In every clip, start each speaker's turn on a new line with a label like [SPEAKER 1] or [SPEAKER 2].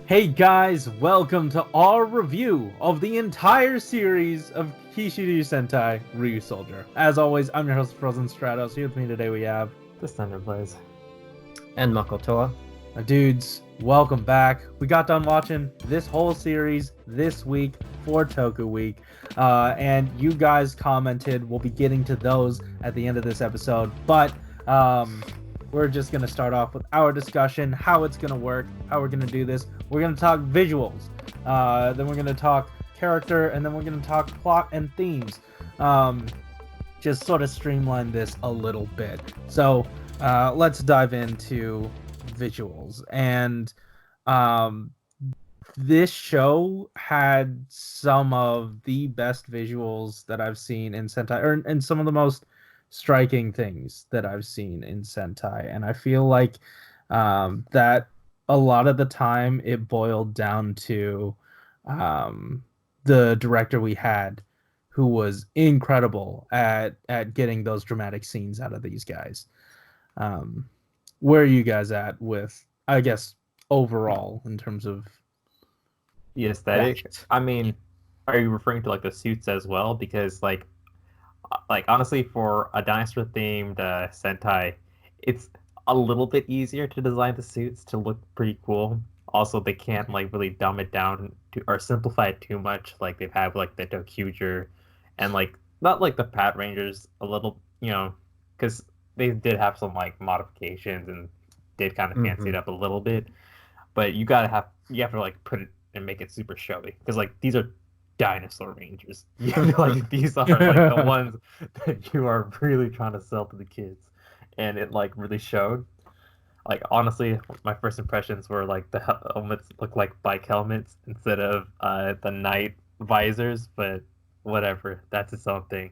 [SPEAKER 1] Hey guys, welcome to our review of the entire series of Kishiryu Sentai RyuSoulger. As always, I'm your host, Frozen Stratos. Here with me today we have
[SPEAKER 2] the Cinder Blaze.
[SPEAKER 3] And Makotoa.
[SPEAKER 1] Dudes, welcome back. We got done watching this whole series this week for Toku Week. And you guys commented. We'll be getting to those at the end of this episode. But we're just going to start off with our discussion, how it's going to work, how we're going to do this. We're going to talk visuals, then we're going to talk character, and then we're going to talk plot and themes. Just sort of streamline this a little bit. So let's dive into visuals. And this show had some of the best visuals that I've seen in Sentai, and some of the most striking things that I've seen in Sentai. And I feel like that a lot of the time it boiled down to the director we had, who was incredible at getting those dramatic scenes out of these guys. Where are you guys at with, I guess, overall in terms of
[SPEAKER 2] the aesthetic? I mean, are you referring to like the suits as well? Because like honestly, for a dinosaur themed Sentai, it's a little bit easier to design the suits to look pretty cool. Also, they can't like really dumb it down or simplify it too much, like they've had like the Tokuger and like not like the Pat Rangers a little, because they did have some like modifications and did kind of fancy it up a little bit. But you have to like put it and make it super showy, because like these are dinosaur rangers. Like these are like the ones that you are really trying to sell to the kids, and it like really showed. Like honestly, my first impressions were like the helmets look like bike helmets instead of the night visors, but whatever, that's its own thing.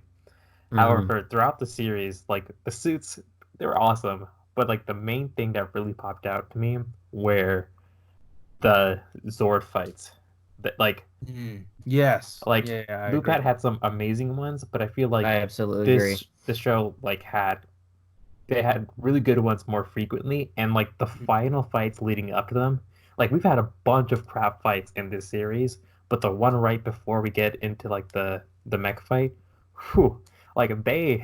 [SPEAKER 2] However, throughout the series, like the suits, they were awesome, but like the main thing that really popped out to me were the Zord fights. That like
[SPEAKER 1] yes,
[SPEAKER 2] like Lupat had some amazing ones, but I feel like
[SPEAKER 3] I absolutely agree.
[SPEAKER 2] This show like they had really good ones more frequently, and like the final fights leading up to them, like we've had a bunch of crap fights in this series, but the one right before we get into like the mech fight, whew, like they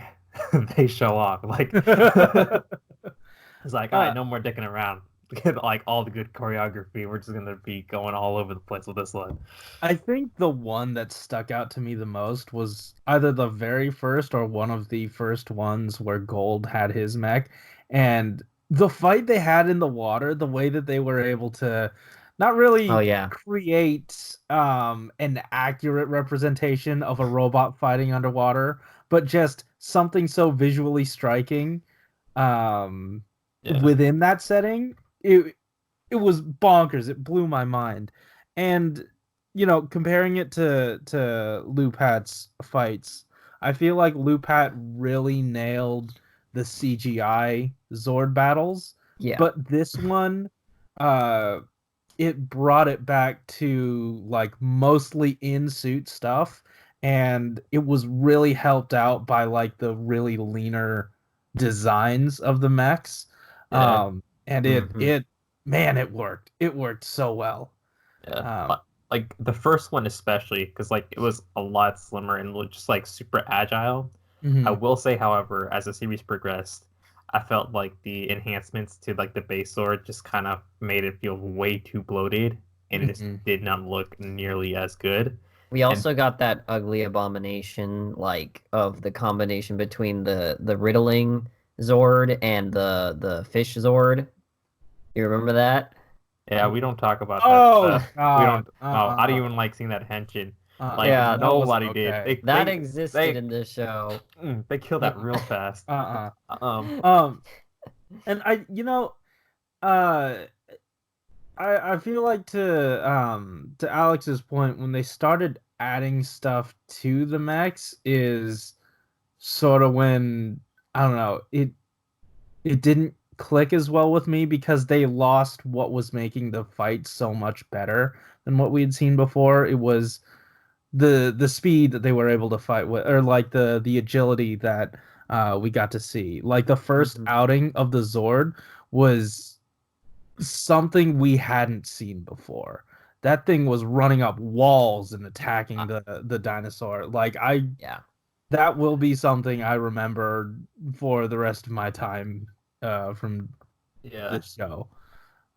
[SPEAKER 2] show off. Like it's like, all right, no more dicking around. Get like all the good choreography. We're just gonna be going all over the place with this one.
[SPEAKER 1] I think the one that stuck out to me the most was either the very first or one of the first ones where Gold had his mech, and the fight they had in the water, the way that they were able to not really create an accurate representation of a robot fighting underwater, but just something so visually striking within that setting. It was bonkers. It blew my mind. And comparing it to Lupat's fights, I feel like Lupat really nailed the CGI Zord battles.
[SPEAKER 3] Yeah.
[SPEAKER 1] But this one, it brought it back to like mostly in suit stuff, and it was really helped out by like the really leaner designs of the mechs. And it worked. It worked so well.
[SPEAKER 2] Yeah. Like the first one especially, because like it was a lot slimmer and just like super agile. I will say, however, as the series progressed, I felt like the enhancements to like the base sword just kind of made it feel way too bloated, and it just did not look nearly as good.
[SPEAKER 3] We also got that ugly abomination, like of the combination between the riddling Zord and the fish Zord. You remember that?
[SPEAKER 2] Yeah, we don't talk about that stuff. We don't. I don't even like seeing that henshin. Like,
[SPEAKER 3] yeah,
[SPEAKER 2] nobody did.
[SPEAKER 3] That existed in this show.
[SPEAKER 2] They killed that real fast.
[SPEAKER 1] And I feel like to Alex's point, when they started adding stuff to the mechs is sort of when, I don't know, it didn't click as well with me, because they lost what was making the fight so much better than what we had seen before. It was the speed that they were able to fight with, or like the agility that we got to see. Like the first outing of the Zord was something we hadn't seen before. That thing was running up walls and attacking the dinosaur. Like
[SPEAKER 3] Yeah.
[SPEAKER 1] that will be something I remember for the rest of my time from
[SPEAKER 2] Yeah.
[SPEAKER 1] this show.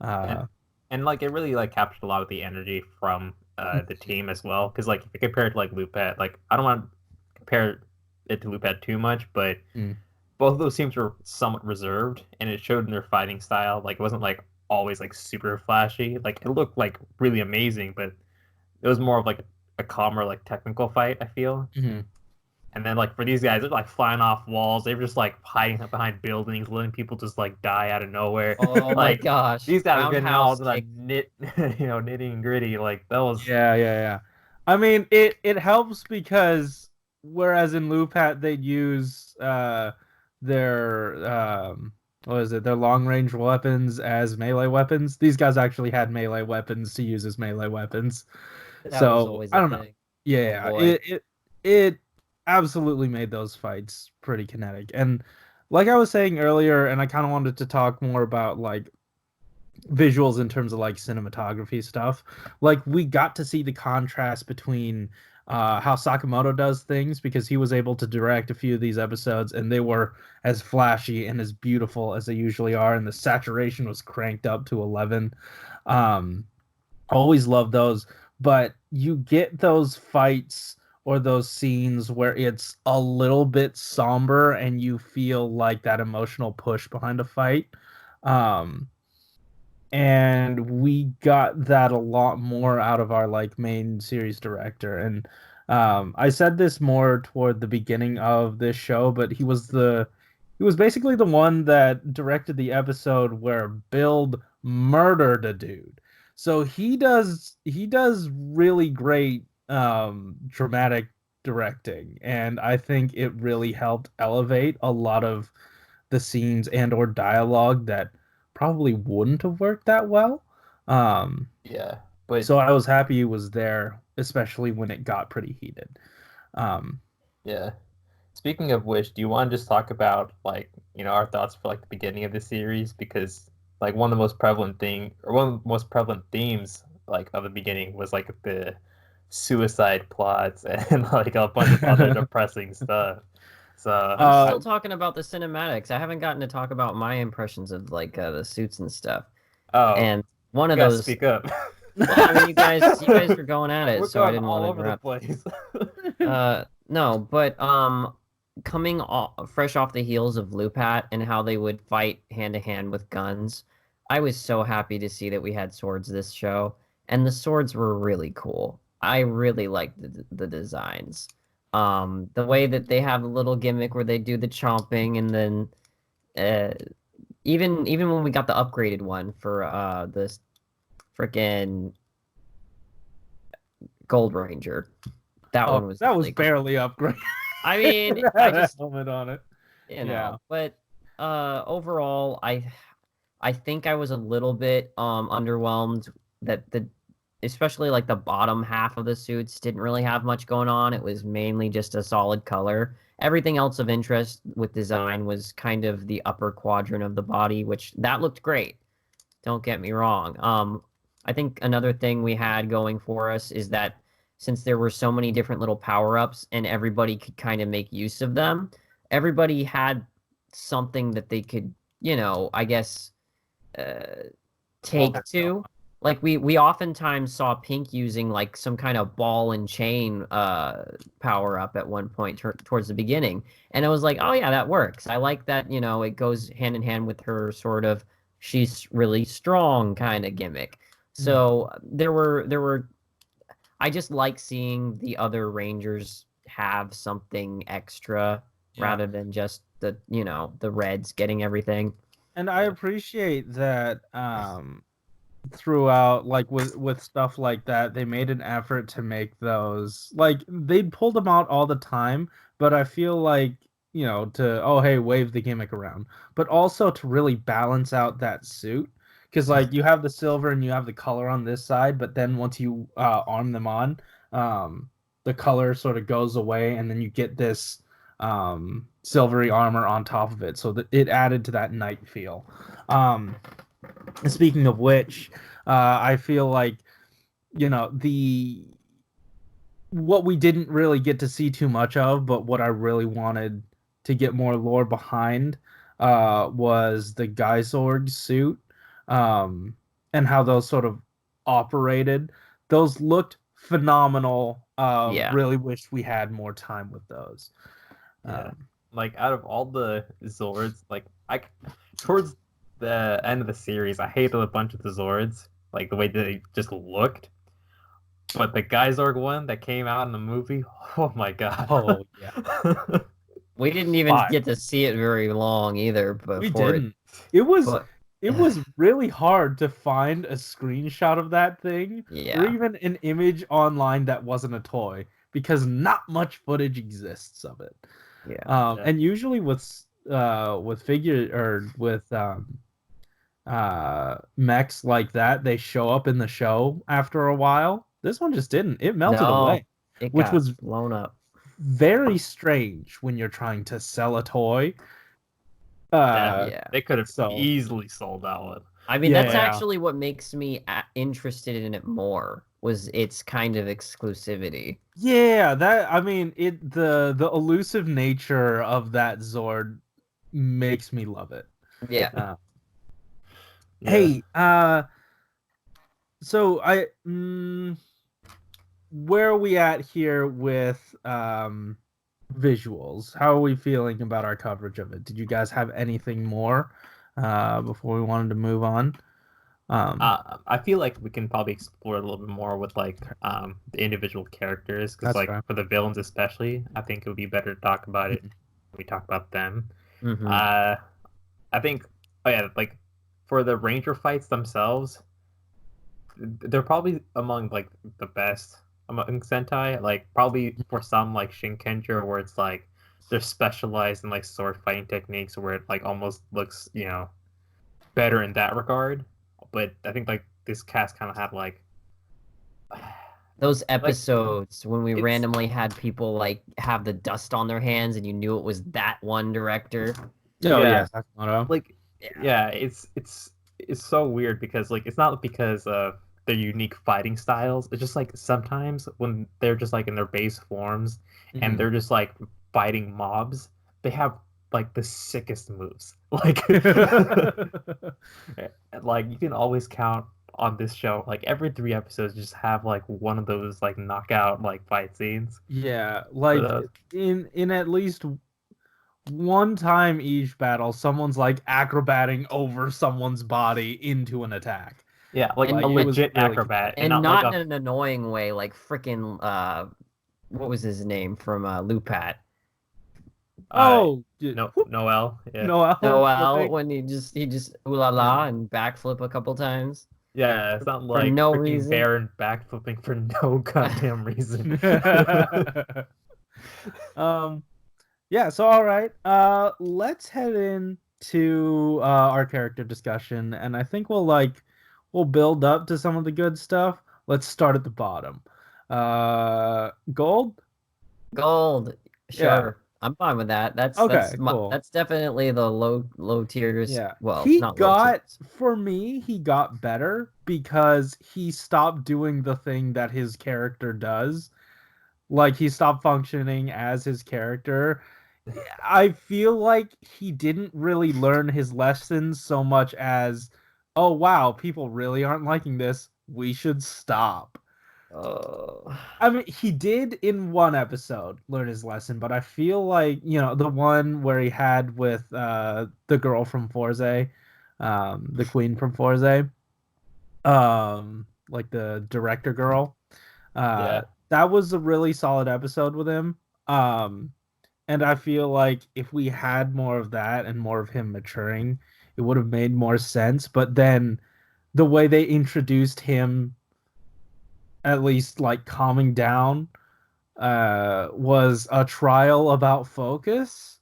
[SPEAKER 2] And like it really like captured a lot of the energy from the team as well. Because like if you compare it to like Lupet, like I don't want to compare it to Lupet too much, but both of those teams were somewhat reserved, and it showed in their fighting style. Like it wasn't like always like super flashy. Like it looked like really amazing, but it was more of like a calmer like technical fight, I feel. And then like for these guys, they're like flying off walls. They were just like hiding behind buildings, letting people just like die out of nowhere.
[SPEAKER 3] Oh my
[SPEAKER 2] Like
[SPEAKER 3] gosh.
[SPEAKER 2] these guys are getting all
[SPEAKER 3] Roundhouse
[SPEAKER 2] like
[SPEAKER 3] kick.
[SPEAKER 2] knitting and gritty. Like that was
[SPEAKER 1] Yeah. I mean, it helps because whereas in Lupat they'd use their what is it? Their long range weapons as melee weapons. These guys actually had melee weapons to use as melee weapons.
[SPEAKER 3] That was
[SPEAKER 1] So
[SPEAKER 3] always
[SPEAKER 1] I
[SPEAKER 3] a
[SPEAKER 1] don't know.
[SPEAKER 3] thing.
[SPEAKER 1] Yeah,
[SPEAKER 3] Oh boy.
[SPEAKER 1] it absolutely made those fights pretty kinetic. And like I was saying earlier, and I kind of wanted to talk more about like visuals in terms of like cinematography stuff. Like we got to see the contrast between how Sakamoto does things because he was able to direct a few of these episodes and they were as flashy and as beautiful as they usually are, and the saturation was cranked up to 11. Um, Always love those, but you get those fights or those scenes where it's a little bit somber and you feel like that emotional push behind a fight. Um, and we got that a lot more out of our like main series director. And I said this more toward the beginning of this show, but he was basically the one that directed the episode where Build murdered a dude. So he does really great dramatic directing, and I think it really helped elevate a lot of the scenes and or dialogue that probably wouldn't have worked that well. Um,
[SPEAKER 2] yeah. But
[SPEAKER 1] so I was happy he was there, especially when it got pretty heated. Um,
[SPEAKER 2] yeah. Speaking of which, do you want to just talk about like our thoughts for like the beginning of the series? Because like one of the most prevalent one of the most prevalent themes like of the beginning was like the suicide plots and like a bunch of other depressing stuff. So
[SPEAKER 3] I'm
[SPEAKER 1] uh,
[SPEAKER 3] still talking about the cinematics. I haven't gotten to talk about my impressions of like the suits and stuff.
[SPEAKER 2] oh,
[SPEAKER 3] And one
[SPEAKER 2] you
[SPEAKER 3] of
[SPEAKER 2] gotta
[SPEAKER 3] those,
[SPEAKER 2] speak up.
[SPEAKER 3] well, I mean, you guys were going at it,
[SPEAKER 2] We're
[SPEAKER 3] so I
[SPEAKER 2] going
[SPEAKER 3] didn't want
[SPEAKER 2] all
[SPEAKER 3] to
[SPEAKER 2] over the
[SPEAKER 3] interrupt.
[SPEAKER 2] place.
[SPEAKER 3] No, but coming fresh off the heels of Lupat and how they would fight hand to hand with guns, I was so happy to see that we had swords this show, and the swords were really cool. I really liked the designs. The way that they have a little gimmick where they do the chomping, and then uh, even when we got the upgraded one for this freaking Gold Ranger, that
[SPEAKER 1] oh,
[SPEAKER 3] one was
[SPEAKER 1] that was
[SPEAKER 3] really cool.
[SPEAKER 1] barely upgraded.
[SPEAKER 3] I mean,
[SPEAKER 1] It
[SPEAKER 3] I
[SPEAKER 1] had a
[SPEAKER 3] just,
[SPEAKER 1] helmet on it. Yeah.
[SPEAKER 3] but overall, I think I was a little bit underwhelmed that especially like the bottom half of the suits didn't really have much going on. It was mainly just a solid color. Everything else of interest with design was kind of the upper quadrant of the body, which that looked great. Don't get me wrong. I think another thing we had going for us is that since there were so many different little power-ups and everybody could kind of make use of them, everybody had something that they could, I guess,
[SPEAKER 2] Hold
[SPEAKER 3] take
[SPEAKER 2] their
[SPEAKER 3] to. Like we oftentimes saw Pink using like some kind of ball and chain power up at one point towards the beginning, and I was like, oh yeah, that works. I like that. It goes hand in hand with her sort of she's really strong kind of gimmick. So there were. I just like seeing the other Rangers have something extra
[SPEAKER 1] Yeah.
[SPEAKER 3] rather than just the Reds getting everything.
[SPEAKER 1] And I appreciate that throughout like with stuff like that they made an effort to make those like they pulled them out all the time, but I feel like to oh hey wave the gimmick around, but also to really balance out that suit because like you have the silver and you have the color on this side, but then once you arm them on, the color sort of goes away and then you get this silvery armor on top of it, so that it added to that night feel. um Speaking of which, I feel like, what we didn't really get to see too much of, but what I really wanted to get more lore behind, was the Geysorg suit, and how those sort of operated. Those looked phenomenal.
[SPEAKER 3] Yeah.
[SPEAKER 1] Really wish we had more time with those.
[SPEAKER 2] Yeah. Like out of all the Zords, towards the end of the series, I hated a bunch of the Zords, like the way they just looked. But the Geysorg one that came out in the movie, oh my god.
[SPEAKER 1] Oh yeah.
[SPEAKER 3] We didn't even get to see it very long either before
[SPEAKER 1] We didn't. It was
[SPEAKER 3] but,
[SPEAKER 1] it was really hard to find a screenshot of that thing,
[SPEAKER 3] yeah.
[SPEAKER 1] or even an image online that wasn't a toy, because not much footage exists of it.
[SPEAKER 3] Yeah.
[SPEAKER 1] And usually with figure or with mechs like that, they show up in the show after a while. This one just didn't. It melted away,
[SPEAKER 3] it
[SPEAKER 1] which
[SPEAKER 3] got
[SPEAKER 1] was
[SPEAKER 3] blown up.
[SPEAKER 1] very strange when you're trying to sell a toy.
[SPEAKER 3] Yeah.
[SPEAKER 2] They could have
[SPEAKER 1] so-
[SPEAKER 2] easily sold that one.
[SPEAKER 3] I mean,
[SPEAKER 1] Yeah,
[SPEAKER 3] that's
[SPEAKER 1] yeah.
[SPEAKER 3] actually what makes me interested in it more, was its kind of exclusivity.
[SPEAKER 1] Yeah, the elusive nature of that Zord makes me love it.
[SPEAKER 3] Yeah.
[SPEAKER 2] Yeah.
[SPEAKER 1] Hey, so where are we at here with visuals? How are we feeling about our coverage of it? Did you guys have anything more before we wanted to move on?
[SPEAKER 2] I feel like we can probably explore a little bit more with the individual characters, because
[SPEAKER 1] That's right.
[SPEAKER 2] for the villains especially, I think it would be better to talk about it when we talk about them.
[SPEAKER 3] Mhm.
[SPEAKER 2] I think, for the ranger fights themselves, they're probably among the best among Sentai. Like probably for some like Shinkenger, where it's like they're specialized in sword fighting techniques, where it almost looks better in that regard. But I think this cast kind of had
[SPEAKER 3] those episodes when we
[SPEAKER 2] it's-
[SPEAKER 3] randomly had people have the dust on their hands and you knew it was that one director.
[SPEAKER 1] Oh
[SPEAKER 2] Yeah.
[SPEAKER 1] yeah, Sakamoto.
[SPEAKER 2] It's so weird because it's not because of their unique fighting styles. It's just sometimes when they're just in their base forms and they're just fighting mobs, they have the sickest moves. You can always count on this show. Every 3 episodes just have one of those knockout fight scenes.
[SPEAKER 1] Yeah, in at least one time each battle, someone's acrobating over someone's body into an attack.
[SPEAKER 2] Yeah,
[SPEAKER 3] And
[SPEAKER 2] a
[SPEAKER 3] it was
[SPEAKER 2] legit
[SPEAKER 1] really
[SPEAKER 2] acrobat,
[SPEAKER 3] and not in an annoying way, like freaking what was his name from Lupat?
[SPEAKER 1] Noel.
[SPEAKER 2] Yeah.
[SPEAKER 1] Noel.
[SPEAKER 3] When he just ooh la la and backflip a couple times.
[SPEAKER 2] Yeah, it's not
[SPEAKER 3] For no
[SPEAKER 2] freaking
[SPEAKER 3] reason.
[SPEAKER 2] Baron backflipping for no goddamn reason.
[SPEAKER 1] Yeah, so all right. Let's head into our character discussion, and I think we'll build up to some of the good stuff. Let's start at the bottom. Gold?
[SPEAKER 3] Gold. Sure.
[SPEAKER 1] Yeah.
[SPEAKER 3] I'm fine with that.
[SPEAKER 1] Cool.
[SPEAKER 3] That's definitely the low tiers.
[SPEAKER 1] Yeah.
[SPEAKER 3] Well,
[SPEAKER 1] he
[SPEAKER 3] not low tiers.
[SPEAKER 1] For me, he got better because he stopped doing the thing that his character does. He stopped functioning as his character. I feel like he didn't really learn his lessons so much as, oh wow, people really aren't liking this. We should stop. I mean, he did in one episode learn his lesson, but I feel like, the one where he had with the girl from Forze, the queen from Forze, the director girl.
[SPEAKER 2] Yeah.
[SPEAKER 1] That was a really solid episode with him. And I feel like if we had more of that and more of him maturing, it would have made more sense. But then the way they introduced him, at least calming down, was a trial about focus.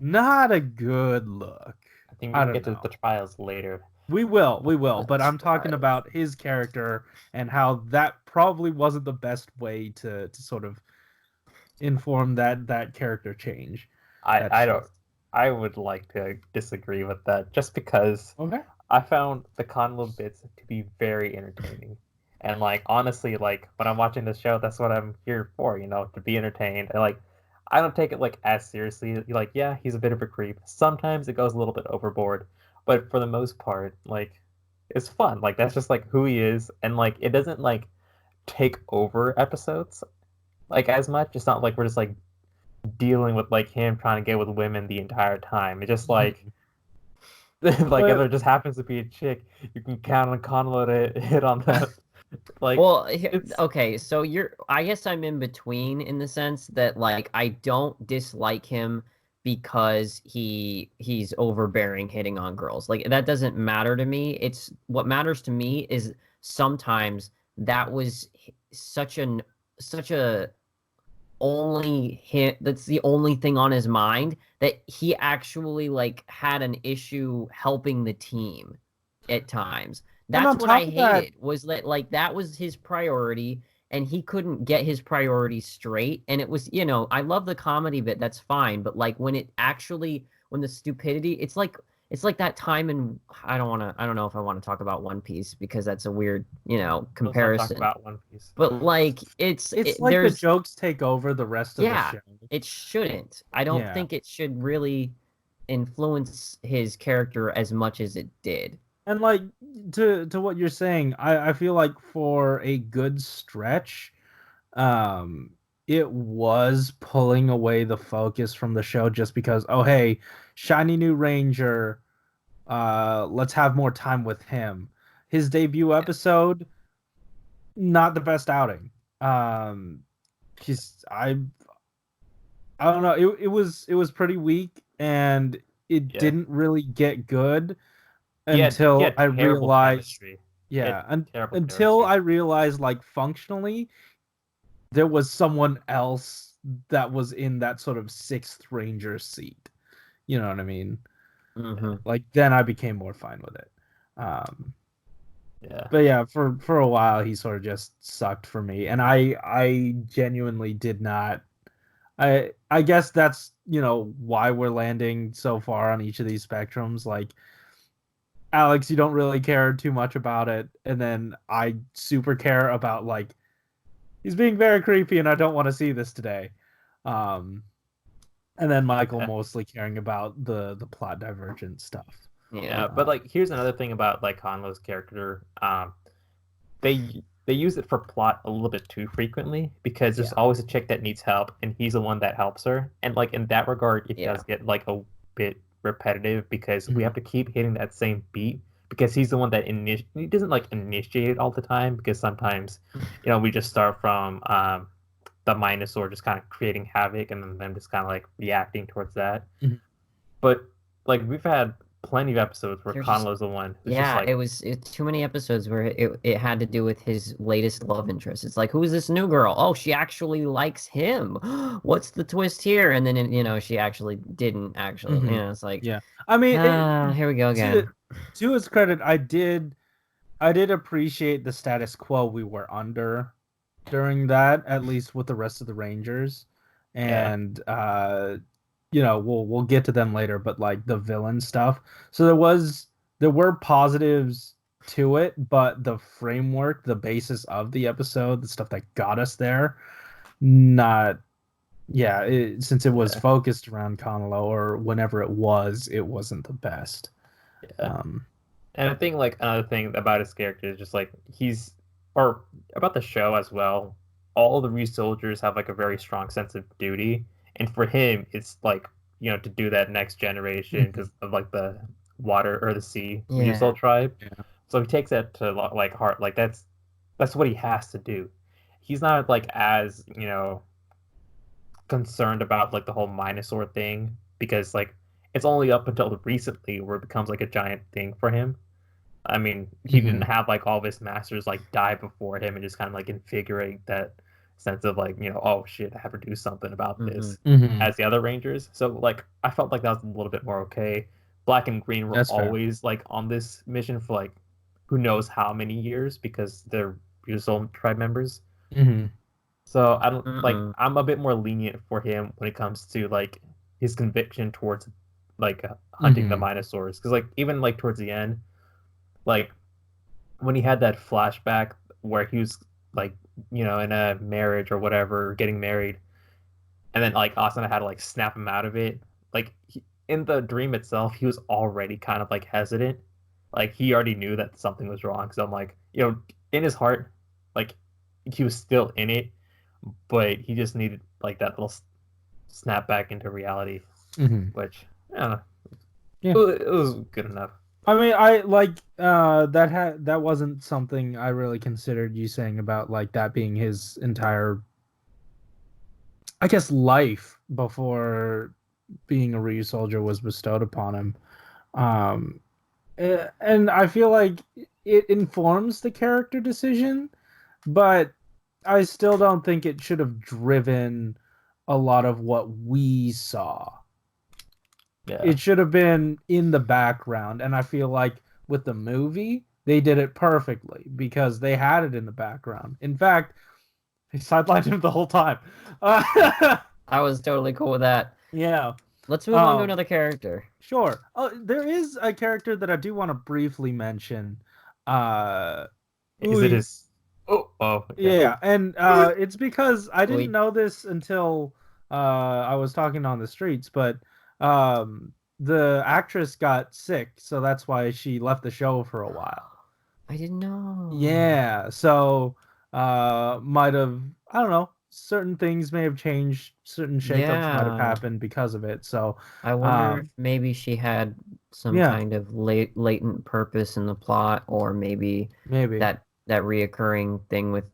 [SPEAKER 1] Not a good look.
[SPEAKER 2] I think we can get to the trials later.
[SPEAKER 1] We will, but I'm talking about his character and how that probably wasn't the best way to sort of inform that character change.
[SPEAKER 2] I would like to disagree with that, just because I found the Conlo bits to be very entertaining. And like honestly, like when I'm watching this show, that's what I'm here for, to be entertained. And like I don't take it like as seriously. Like, yeah, he's a bit of a creep. Sometimes it goes a little bit overboard, but for the most part, like it's fun. Like that's just like who he is, and like it doesn't like take over episodes like as much. It's not like we're just like dealing with like him trying to get with women the entire time. It's just like like if there just happens to be a chick, you can count on Conlo to hit on that. Like
[SPEAKER 3] Well,
[SPEAKER 2] it's
[SPEAKER 3] okay, so I guess I'm in between in the sense that like I don't dislike him because he's overbearing hitting on girls. Like that doesn't matter to me. It's what matters to me is sometimes that was such a only hit that's the only thing on his mind that he actually like had an issue helping the team at times.
[SPEAKER 1] And
[SPEAKER 3] That's
[SPEAKER 1] on
[SPEAKER 3] what I
[SPEAKER 1] top of that,
[SPEAKER 3] hated was that like that was his priority and he couldn't get his priorities straight. And it was, I love the comedy bit, that's fine, but like when the stupidity, it's like that time in I don't know if I want to talk about One Piece because that's a weird,
[SPEAKER 2] let's not talk
[SPEAKER 3] comparison.
[SPEAKER 2] about One Piece.
[SPEAKER 3] But like
[SPEAKER 1] it's like the
[SPEAKER 3] there's
[SPEAKER 1] jokes take over the rest of the
[SPEAKER 3] yeah,
[SPEAKER 1] show.
[SPEAKER 3] it shouldn't. I don't
[SPEAKER 1] Yeah.
[SPEAKER 3] think it should really influence his character as much as it did.
[SPEAKER 1] And like to what you're saying, I feel like for a good stretch, um, it was pulling away the focus from the show just because, oh hey, shiny new ranger, let's have more time with him. His debut episode, not the best outing. He's I don't know, it was pretty weak and it
[SPEAKER 2] Yeah,
[SPEAKER 1] didn't really get good
[SPEAKER 2] he
[SPEAKER 1] until
[SPEAKER 2] had
[SPEAKER 1] I
[SPEAKER 2] terrible
[SPEAKER 1] realized,
[SPEAKER 2] chemistry. He had
[SPEAKER 1] yeah,
[SPEAKER 2] terrible
[SPEAKER 1] until
[SPEAKER 2] chemistry.
[SPEAKER 1] I realized like functionally there was someone else that was in that sort of sixth ranger seat. You know what I mean?
[SPEAKER 3] Hmm.
[SPEAKER 1] Like then I became more fine with it. Um,
[SPEAKER 2] Yeah.
[SPEAKER 1] but yeah, for a while he sort of just sucked for me, and I genuinely did not. I guess that's why we're landing so far on each of these spectrums. Like Alex, you don't really care too much about it, and then I super care about like he's being very creepy, and I don't want to see this today. Um, and then Michael
[SPEAKER 2] Yeah.
[SPEAKER 1] mostly caring about the plot divergent stuff.
[SPEAKER 3] Yeah.
[SPEAKER 2] Yeah, but like here's another thing about like Hanlo's character. They use it for plot a little bit too frequently because there's
[SPEAKER 1] Yeah.
[SPEAKER 2] always a chick that needs help and he's the one that helps her. And like in that regard, it
[SPEAKER 3] Yeah.
[SPEAKER 2] does get like a bit repetitive because we
[SPEAKER 1] Mhm.
[SPEAKER 2] have to keep hitting that same beat because he's the one that he doesn't like initiate it all the time because sometimes we just start from the Minosaur just kind of creating havoc and then them just kind of like reacting towards that.
[SPEAKER 1] Mhm.
[SPEAKER 2] But like we've had plenty of episodes where
[SPEAKER 3] There's just
[SPEAKER 2] Conlo's the one who's just
[SPEAKER 3] Yeah,
[SPEAKER 2] like,
[SPEAKER 3] it was too many episodes where it had to do with his latest love interest. It's like, who is this new girl? Oh, she actually likes him. What's the twist here? And then she actually didn't actually.
[SPEAKER 1] Mhm.
[SPEAKER 3] It's like,
[SPEAKER 1] Yeah. I mean,
[SPEAKER 3] here we go
[SPEAKER 1] to
[SPEAKER 3] again.
[SPEAKER 1] to his credit, I did appreciate the status quo we were under during that, at least with the rest of the Rangers.
[SPEAKER 2] yeah,
[SPEAKER 1] And we'll get to them later, but like the villain stuff. So there were positives to it, but the framework, the basis of the episode, the stuff that got us there, not yeah, since it was
[SPEAKER 2] yeah,
[SPEAKER 1] focused around Conolo or whenever it wasn't the best.
[SPEAKER 2] yeah.
[SPEAKER 1] Um,
[SPEAKER 2] And I think like another thing about his character is just like or about the show as well. All the RRR have like a very strong sense of duty, and for him, it's like to do that next generation because of like the water or the sea
[SPEAKER 3] Yeah.
[SPEAKER 2] RRR tribe.
[SPEAKER 1] yeah.
[SPEAKER 2] So he takes that to like heart. Like that's what he has to do. He's not like as concerned about like the whole Minosaur thing because like it's only up until recently where it becomes like a giant thing for him. I mean, he didn't
[SPEAKER 1] Mhm.
[SPEAKER 2] have like all of his masters like die before him and just kind of like invigorate that sense of like oh shit, I have to do something about
[SPEAKER 3] Hmm.
[SPEAKER 2] this
[SPEAKER 1] Mhm.
[SPEAKER 2] as the other Rangers. So like I felt like that was a little bit more okay. Black and Green were
[SPEAKER 1] That's fair.
[SPEAKER 2] always like on this mission for like who knows how many years because they're Ryusoul tribe members.
[SPEAKER 1] Mhm.
[SPEAKER 2] So I don't like
[SPEAKER 3] Mm-mm.
[SPEAKER 2] I'm a bit more lenient for him when it comes to like his conviction towards like hunting the
[SPEAKER 1] Mhm.
[SPEAKER 2] Minosaurs because like even like towards the end like when he had that flashback where he was like, in a marriage or whatever, getting married, and then like Asuna had to like snap him out of it. Like in the dream itself, he was already kind of like hesitant. Like he already knew that something was wrong. So I'm like, in his heart, like he was still in it, but he just needed like that little snap back into reality, which I don't know.
[SPEAKER 1] Yeah.
[SPEAKER 2] It was good enough.
[SPEAKER 1] I mean, I like that wasn't something I really considered you saying about like that being his entire, I guess, life before being a RyuSoulger was bestowed upon him. And I feel like it informs the character decision, but I still don't think it should have driven a lot of what we saw.
[SPEAKER 2] Yeah.
[SPEAKER 1] It should have been in the background, and I feel like with the movie they did it perfectly because they had it in the background. In fact, they sidelined him the whole time.
[SPEAKER 3] I was totally cool with that.
[SPEAKER 1] Yeah.
[SPEAKER 3] Let's move on to another character.
[SPEAKER 1] Sure. Oh, there is a character that I do want to briefly mention.
[SPEAKER 2] Is it his? Oh. Okay.
[SPEAKER 1] Yeah, and it's because I didn't know this until I was talking on the streets, but the actress got sick, so that's why she left the show for a while.
[SPEAKER 3] I didn't know.
[SPEAKER 1] Yeah, so might have, I don't know, certain things may have changed, certain shakeups might have happened because of it. So
[SPEAKER 3] I wonder if maybe she had some kind of latent purpose in the plot, or maybe that reoccurring thing with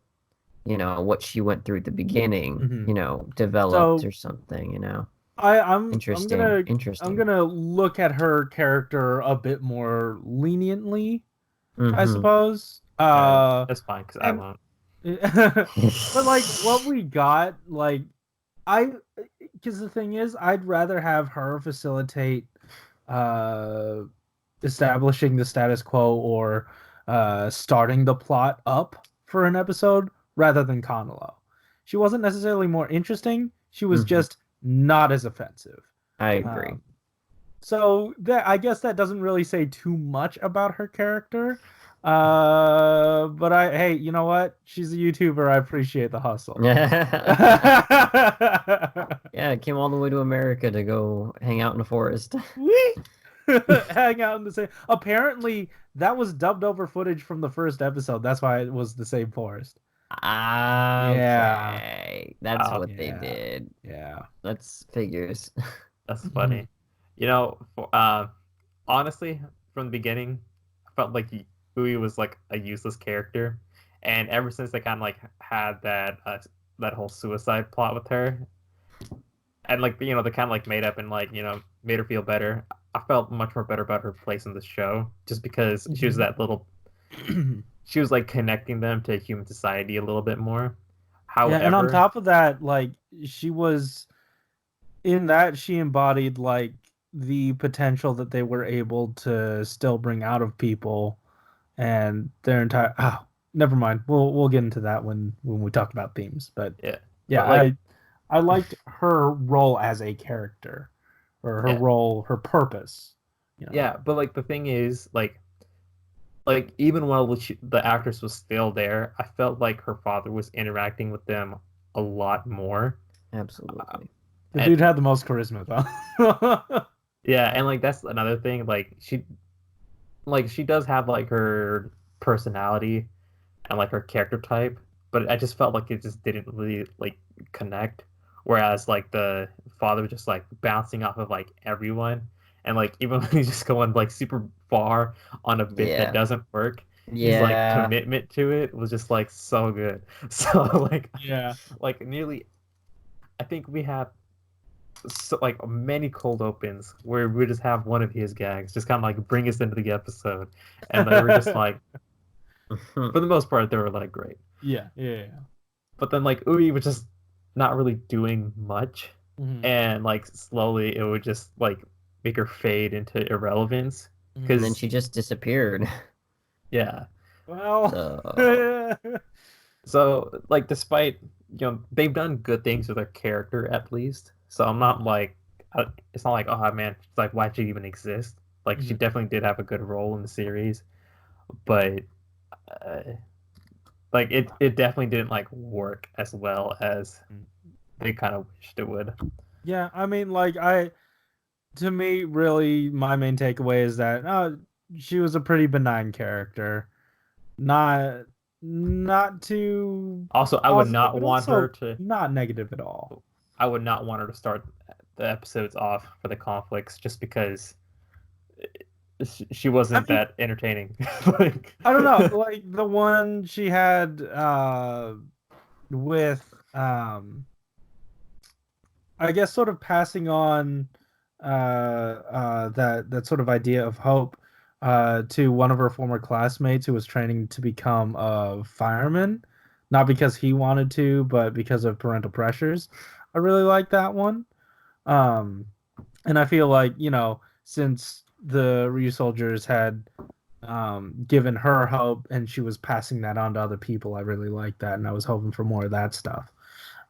[SPEAKER 3] what she went through at the beginning, developed or something,
[SPEAKER 1] I'm
[SPEAKER 3] interesting.
[SPEAKER 1] I'm gonna look at her character a bit more leniently, I suppose.
[SPEAKER 2] That's fine because I won't.
[SPEAKER 1] But like what we got, like because the thing is, I'd rather have her facilitate establishing the status quo or starting the plot up for an episode rather than Kanalo. She wasn't necessarily more interesting. She was just not as offensive.
[SPEAKER 3] I agree.
[SPEAKER 1] So I guess that doesn't really say too much about her character. But hey, you know what? She's a YouTuber. I appreciate the hustle.
[SPEAKER 3] Yeah, came all the way to America to go hang out in the forest.
[SPEAKER 1] Hang out in the same. Apparently, that was dubbed over footage from the first episode. That's why it was the same forest.
[SPEAKER 3] Okay.
[SPEAKER 1] Yeah.
[SPEAKER 3] That's what they did.
[SPEAKER 1] Yeah.
[SPEAKER 3] That's figures.
[SPEAKER 2] That's funny. Honestly, from the beginning, I felt like Ui was like a useless character, and ever since they kind of like had that whole suicide plot with her, and like they kind of like made up and like made her feel better. I felt much more better about her place in the show, just because she was that little. She was like connecting them to human society a little bit more. However,
[SPEAKER 1] and on top of that, like she was in that, she embodied like the potential that they were able to still bring out of people, and their entire. Oh, never mind. We'll get into that when we talk about themes. But
[SPEAKER 2] like,
[SPEAKER 1] I liked her role as a character, or her role, her purpose.
[SPEAKER 2] Yeah, but like the thing is, like even while the actress was still there, I felt like her father was interacting with them a lot more.
[SPEAKER 3] Absolutely.
[SPEAKER 1] The dude had the most charisma, though.
[SPEAKER 2] Yeah, and like that's another thing. Like she does have like her personality and like her character type, but I just felt like it just didn't really like connect. Whereas like the father was just like bouncing off of like everyone, and like even when he's just going like super far on a bit that doesn't work, his like commitment to it was just like so good. So like nearly, I think we have like many cold opens where we just have one of his gags just kind of like bring us into the episode, and they were just like, for the most part, they were like great.
[SPEAKER 1] Yeah.
[SPEAKER 2] But then like Ui was just not really doing much, and like slowly it would just like make her fade into irrelevance,
[SPEAKER 3] because then she just disappeared.
[SPEAKER 2] Yeah.
[SPEAKER 1] Well.
[SPEAKER 2] So like despite they've done good things with her character at least. So I'm not like, it's not like, oh man, it's like why'd she even exist? Like she definitely did have a good role in the series, but uh, like it definitely didn't like work as well as they kind of wished it would.
[SPEAKER 1] Yeah, I mean, like to me, really, my main takeaway is that she was a pretty benign character, not too
[SPEAKER 2] Also, I would
[SPEAKER 1] positive,
[SPEAKER 2] not
[SPEAKER 1] but
[SPEAKER 2] want her
[SPEAKER 1] also
[SPEAKER 2] to.
[SPEAKER 1] not negative at all.
[SPEAKER 2] I would not want her to start the episodes off for the conflicts just because she wasn't
[SPEAKER 1] I mean,
[SPEAKER 2] that entertaining. Like,
[SPEAKER 1] I don't know, like the one she had with I guess sort of passing on that sort of idea of hope to one of her former classmates who was training to become a fireman, not because he wanted to, but because of parental pressures. I really like that one. Um, and I feel like, since the RyuSoulgers had given her hope and she was passing that on to other people, I really like that, and I was hoping for more of that stuff.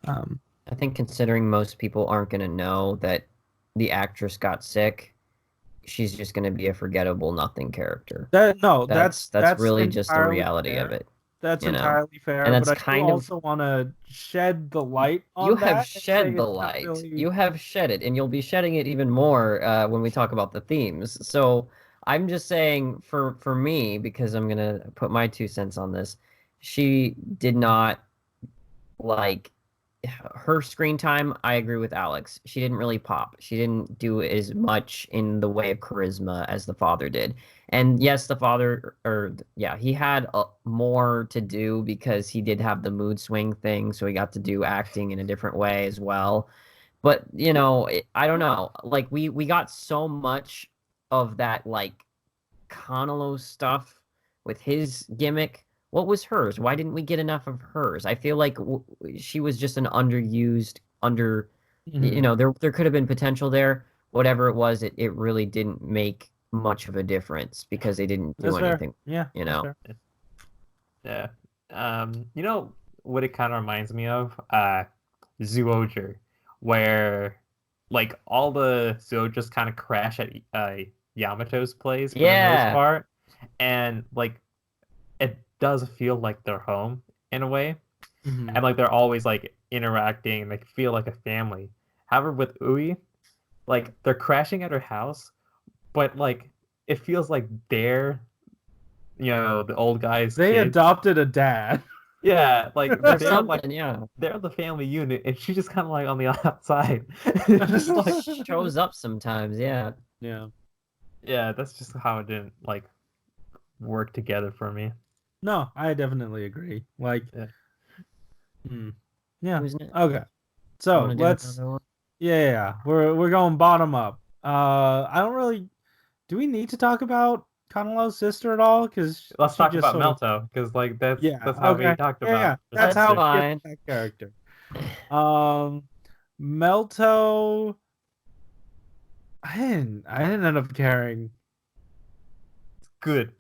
[SPEAKER 3] I think considering most people aren't going to know that the actress got sick, she's just going to be a forgettable nothing character. That's really just the reality
[SPEAKER 1] fair.
[SPEAKER 3] of it.
[SPEAKER 1] That's
[SPEAKER 3] you know?
[SPEAKER 1] entirely fair,
[SPEAKER 3] And that's
[SPEAKER 1] but I do
[SPEAKER 3] kind of
[SPEAKER 1] also want to shed the light on
[SPEAKER 3] you
[SPEAKER 1] that
[SPEAKER 3] have
[SPEAKER 1] and say
[SPEAKER 3] shed the
[SPEAKER 1] it's not
[SPEAKER 3] light.
[SPEAKER 1] really-
[SPEAKER 3] You have shed it, and you'll be shedding it even more when we talk about the themes. So I'm just saying, for me, because I'm gonna put my 2 cents on this, she did not like her screen time. I agree with Alex. She didn't really pop. She didn't do as much in the way of charisma as the father did. And yes, the father, or yeah, he had more to do because he did have the mood swing thing, so he got to do acting in a different way as well. But I don't know. Like we got so much of that like Kanalo stuff with his gimmick. What was hers? Why didn't we get enough of hers? I feel like she was just an underused
[SPEAKER 1] Mhm.
[SPEAKER 3] there could have been potential there. Whatever it was, it really didn't make much of a difference because they didn't do
[SPEAKER 1] That's fair.
[SPEAKER 3] anything,
[SPEAKER 1] Yeah,
[SPEAKER 3] you
[SPEAKER 1] that's
[SPEAKER 3] know.
[SPEAKER 1] fair.
[SPEAKER 2] yeah. You know what it kind of reminds me of? Zoologer, where like all the zoos just kind of crash at Yamato's place for the most
[SPEAKER 3] Yeah.
[SPEAKER 2] part, and like it does feel like they're home in a way,
[SPEAKER 1] Mhm.
[SPEAKER 2] and like they're always like interacting and they feel like a family. However, with Ui, like they're crashing at her house, but like it feels like they're the old guy's
[SPEAKER 1] They
[SPEAKER 2] kids.
[SPEAKER 1] adopted a dad.
[SPEAKER 2] Yeah, like
[SPEAKER 3] Or
[SPEAKER 2] they're like
[SPEAKER 3] something, yeah.
[SPEAKER 2] they're the family unit, and she's just kind of like on the outside. It's just like
[SPEAKER 3] Shows up sometimes, yeah.
[SPEAKER 1] Yeah.
[SPEAKER 2] yeah, that's just how it didn't like work together for me.
[SPEAKER 1] No, I definitely agree. Like,
[SPEAKER 2] Yeah.
[SPEAKER 1] yeah.
[SPEAKER 3] Who's next?
[SPEAKER 1] Okay. So
[SPEAKER 3] Wanna do
[SPEAKER 1] let's.
[SPEAKER 3] another one?
[SPEAKER 1] Yeah. We're going bottom up. I don't really. Do we need to talk about Kanalo's sister at all? Because
[SPEAKER 2] Let's
[SPEAKER 1] she
[SPEAKER 2] talk
[SPEAKER 1] just
[SPEAKER 2] about
[SPEAKER 1] sort of.
[SPEAKER 2] Melto because like that's
[SPEAKER 1] Yeah.
[SPEAKER 2] how we
[SPEAKER 1] Okay.
[SPEAKER 2] talked
[SPEAKER 1] Yeah.
[SPEAKER 2] about.
[SPEAKER 1] That's
[SPEAKER 3] That's
[SPEAKER 1] how we
[SPEAKER 3] fine.
[SPEAKER 1] get that character. Melto. I didn't end up caring.
[SPEAKER 2] Good.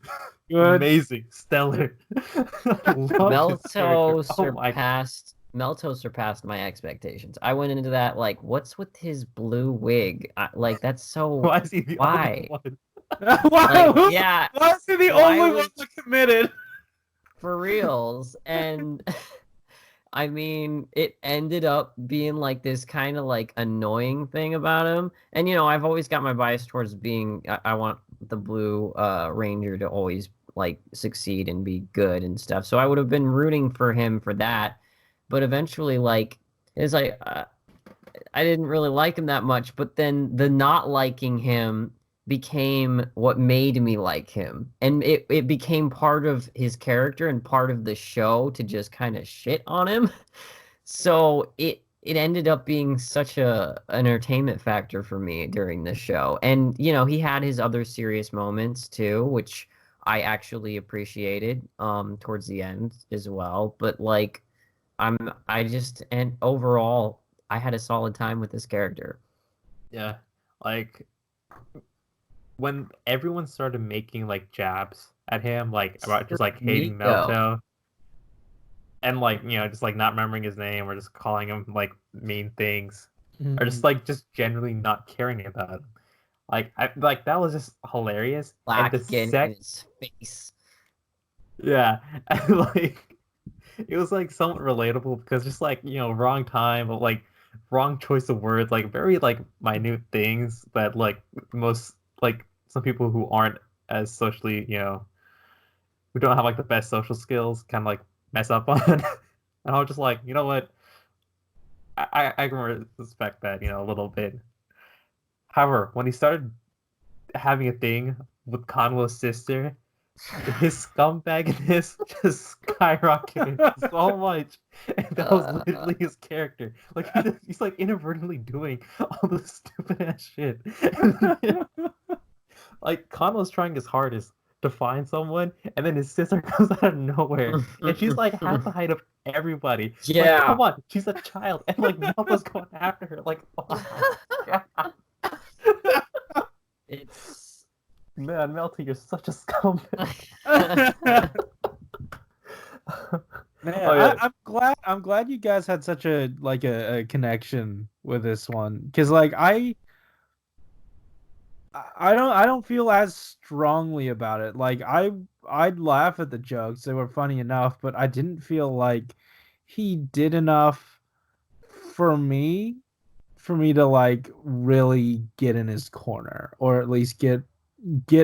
[SPEAKER 1] Good.
[SPEAKER 2] Amazing. Stellar. Love this character. Oh my
[SPEAKER 3] Melto surpassed my expectations. I went into that like, what's with his blue wig? Like that's so
[SPEAKER 2] why is he the
[SPEAKER 3] why?
[SPEAKER 2] only one?
[SPEAKER 1] Why?
[SPEAKER 3] Yeah,
[SPEAKER 1] Why is he the
[SPEAKER 3] why
[SPEAKER 1] only
[SPEAKER 3] was-
[SPEAKER 1] one that committed?
[SPEAKER 3] for reals. And I mean, it ended up being like this kind of like annoying thing about him. And I've always got my bias towards being I want the blue ranger to always like succeed and be good and stuff. So I would have been rooting for him for that. But eventually like it's like I didn't really like him that much, but then the not liking him became what made me like him. And it became part of his character and part of the show to just kind of shit on him. So it ended up being such an entertainment factor for me during this show. And he had his other serious moments too, which I actually appreciated towards the end as well. But like and overall I had a solid time with this character.
[SPEAKER 2] Yeah. Like when everyone started making like jabs at him, like about just like hating
[SPEAKER 3] Nico.
[SPEAKER 2] Melto, and like just like not remembering his name or just calling him like mean things, or just generally not caring about him. Like that was just hilarious. And
[SPEAKER 3] Black
[SPEAKER 2] the
[SPEAKER 3] skin
[SPEAKER 2] sec
[SPEAKER 3] in his face.
[SPEAKER 2] Yeah, and like it was like somewhat relatable because just like wrong time, but like wrong choice of words, like very like minute things that like most like some people who aren't as socially who don't have like the best social skills kind of like mess up on. And I was just like, you know what, I can respect that a little bit. However, when he started having a thing with Conwo's sister, his scumbagness just skyrocketed so much, and that was literally his character. Like he's like inadvertently doing all this stupid ass shit. Like Conwo's trying his hardest to find someone, and then his sister comes out of nowhere, and she's like half the height of everybody.
[SPEAKER 3] Yeah.
[SPEAKER 2] Like, come on, she's a child, and like Melta's going after her. Like, oh my god.
[SPEAKER 3] It's
[SPEAKER 2] Man, Melty, you're such a scumbag.
[SPEAKER 1] Man,
[SPEAKER 2] Oh, yeah.
[SPEAKER 1] I'm glad you guys had such a a connection with this one, because like I don't feel as strongly about it. Like I'd laugh at the jokes; they were funny enough, but I didn't feel like he did enough for me to like really get in his corner, or at least get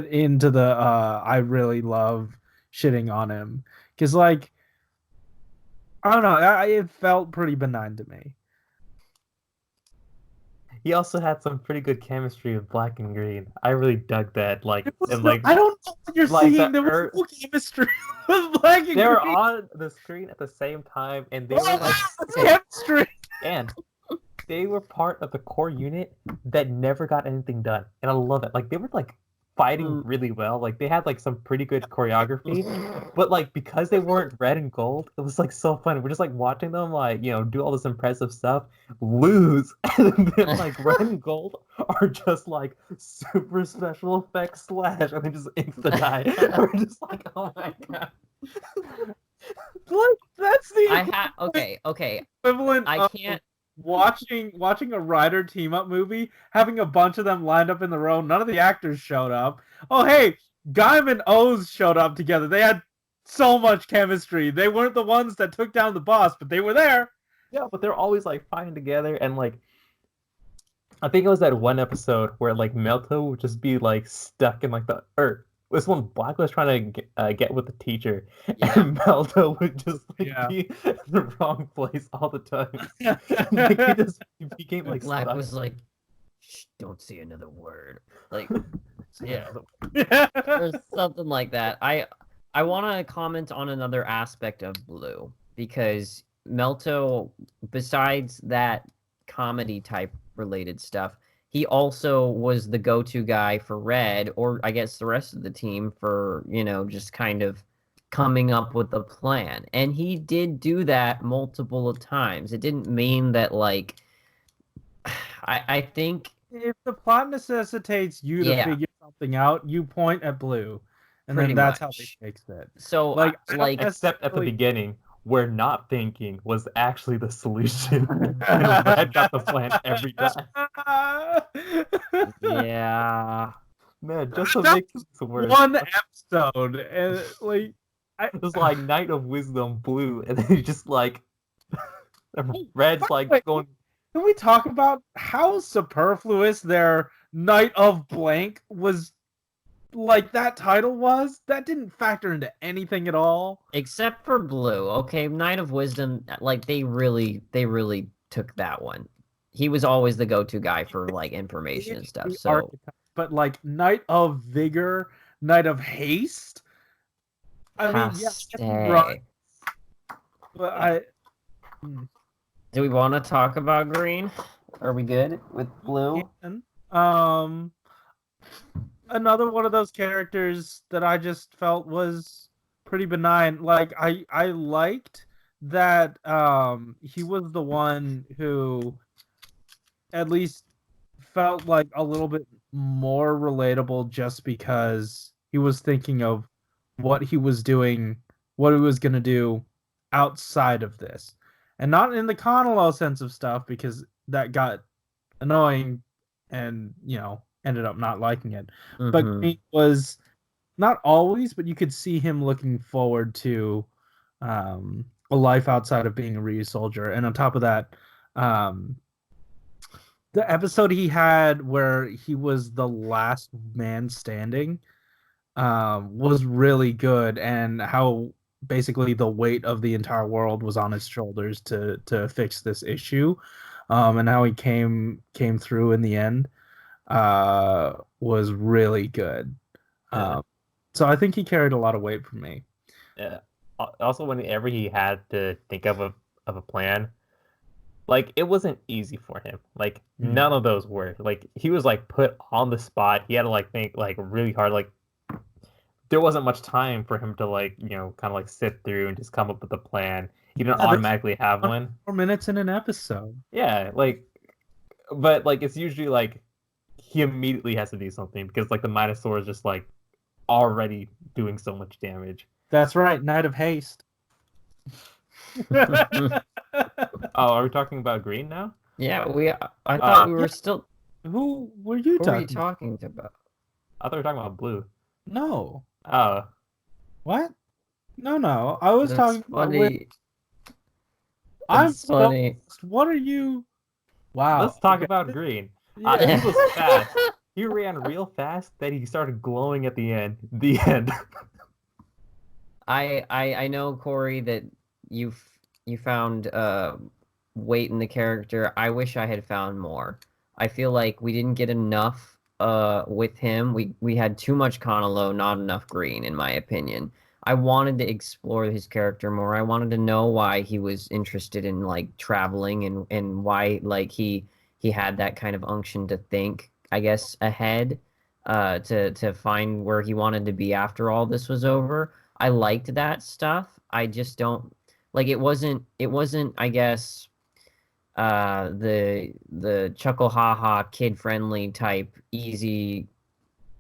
[SPEAKER 1] into the I really love shitting on him, because like I don't know, it felt pretty benign to me.
[SPEAKER 2] He also had some pretty good chemistry with Black and Green. I really dug that. Like, and
[SPEAKER 1] No,
[SPEAKER 2] like
[SPEAKER 1] I don't know what you're
[SPEAKER 2] like
[SPEAKER 1] seeing.
[SPEAKER 2] the
[SPEAKER 1] There was no chemistry with Black and
[SPEAKER 2] they were
[SPEAKER 1] Green.
[SPEAKER 2] on the screen at the same time, and they were
[SPEAKER 1] What
[SPEAKER 2] like,
[SPEAKER 1] was the chemistry?
[SPEAKER 2] and they were part of the core unit that never got anything done, and I love it. Like they were like fighting really well. Like they had like some pretty good choreography, but like because they weren't red and gold, it was like so fun. We're just like watching them like do all this impressive stuff, lose, and then like red and gold are just like super special effects slash, and they just insta die. We're just like, oh my god.
[SPEAKER 1] Like that's the
[SPEAKER 3] okay.
[SPEAKER 1] equivalent
[SPEAKER 3] I
[SPEAKER 1] of
[SPEAKER 3] can't.
[SPEAKER 1] watching a Rider team up movie, having a bunch of them lined up in the row. None of the actors showed up. Oh hey, Gaim and Oz showed up together. They had so much chemistry. They weren't the ones that took down the boss, but they were there.
[SPEAKER 2] Yeah, but they're always like fighting together, and like I think it was that one episode where like Melto would just be like stuck in like the earth. This one Black was trying to get with the teacher,
[SPEAKER 3] Yeah.
[SPEAKER 2] and Melto would just like
[SPEAKER 1] Yeah.
[SPEAKER 2] be in the wrong place all the time. Like, he became like
[SPEAKER 3] Black
[SPEAKER 2] stuck.
[SPEAKER 3] was like, "Shh, don't say another word." Like, yeah,
[SPEAKER 1] Yeah.
[SPEAKER 3] or something like that. I want to comment on another aspect of Blue, because Melto, besides that comedy type related stuff, he also was the go-to guy for Red, or I guess the rest of the team, for just kind of coming up with a plan. And he did do that multiple of times. It didn't mean that like I think
[SPEAKER 1] If the plot necessitates you to
[SPEAKER 3] Yeah.
[SPEAKER 1] figure something out, you point at Blue, and
[SPEAKER 3] Pretty
[SPEAKER 1] then that's how they
[SPEAKER 3] much.
[SPEAKER 1] fixed it.
[SPEAKER 3] So
[SPEAKER 1] Like,
[SPEAKER 3] like
[SPEAKER 2] Except at the
[SPEAKER 1] necessarily-
[SPEAKER 2] beginning, where not thinking was actually the solution, and Red got the plan every time.
[SPEAKER 3] yeah.
[SPEAKER 2] Man, just to
[SPEAKER 1] That
[SPEAKER 2] make this worse,
[SPEAKER 1] one episode, and like,
[SPEAKER 2] it was like Night of Wisdom Blue, and then just like Red's like
[SPEAKER 1] Wait.
[SPEAKER 2] going.
[SPEAKER 1] can we talk about how superfluous their Night of Blank was? Like that title was, that didn't factor into anything at all.
[SPEAKER 3] Except for Blue. Okay, Knight of Wisdom, like they really took that one. He was always the go-to guy for like information and stuff.
[SPEAKER 1] The
[SPEAKER 3] So
[SPEAKER 1] archetype, but like Night of Vigor, Night of Haste. I mean, yeah,
[SPEAKER 3] Haste.
[SPEAKER 1] right. But I
[SPEAKER 3] Do we want to talk about Green? Are we good with Blue?
[SPEAKER 1] Another one of those characters that I just felt was pretty benign. Like I liked that he was the one who at least felt like a little bit more relatable, just because he was thinking of what he was doing, what he was going to do outside of this. And not in the Conolo sense of stuff, because that got annoying and, ended up not liking it. But
[SPEAKER 3] Mhm.
[SPEAKER 1] Green was not always, but you could see him looking forward to a life outside of being a RyuSoulger. And on top of that, the episode he had where he was the last man standing was really good, and how basically the weight of the entire world was on his shoulders to fix this issue, and how he came through in the end was really good.
[SPEAKER 2] Yeah.
[SPEAKER 1] So I think he carried a lot of weight for me.
[SPEAKER 2] Yeah. Also, whenever he had to think of a plan, like it wasn't easy for him. Like none of those were. Like he was like put on the spot. He had to like think like really hard. Like there wasn't much time for him to like kind of like sit through and just come up with a plan. He didn't automatically have one.
[SPEAKER 1] 4 minutes in an episode.
[SPEAKER 2] Yeah, like, but like it's usually like he immediately has to do something because like the Minotaur is just like already doing so much damage.
[SPEAKER 1] That's right, Knight of Haste.
[SPEAKER 2] Oh, are we talking about Green now?
[SPEAKER 3] Yeah, I thought we were still.
[SPEAKER 1] Who were you
[SPEAKER 3] Who are you talking about?
[SPEAKER 2] I thought we were talking about Blue.
[SPEAKER 1] No.
[SPEAKER 2] Oh.
[SPEAKER 1] What? No. I was talking
[SPEAKER 3] funny.
[SPEAKER 1] I'm
[SPEAKER 3] funny.
[SPEAKER 1] What are you? Wow.
[SPEAKER 2] Let's talk about Green. He was fast. He ran real fast. Then he started glowing at the end. The end.
[SPEAKER 3] I know, Corey, that you found weight in the character. I wish I had found more. I feel like we didn't get enough with him. We had too much Kanalo, not enough Green, in my opinion. I wanted to explore his character more. I wanted to know why he was interested in like traveling and why like he had that kind of unction to think, I guess, ahead to find where he wanted to be after all this was over. I liked that stuff. I just don't like it wasn't I guess the chuckle haha kid friendly type easy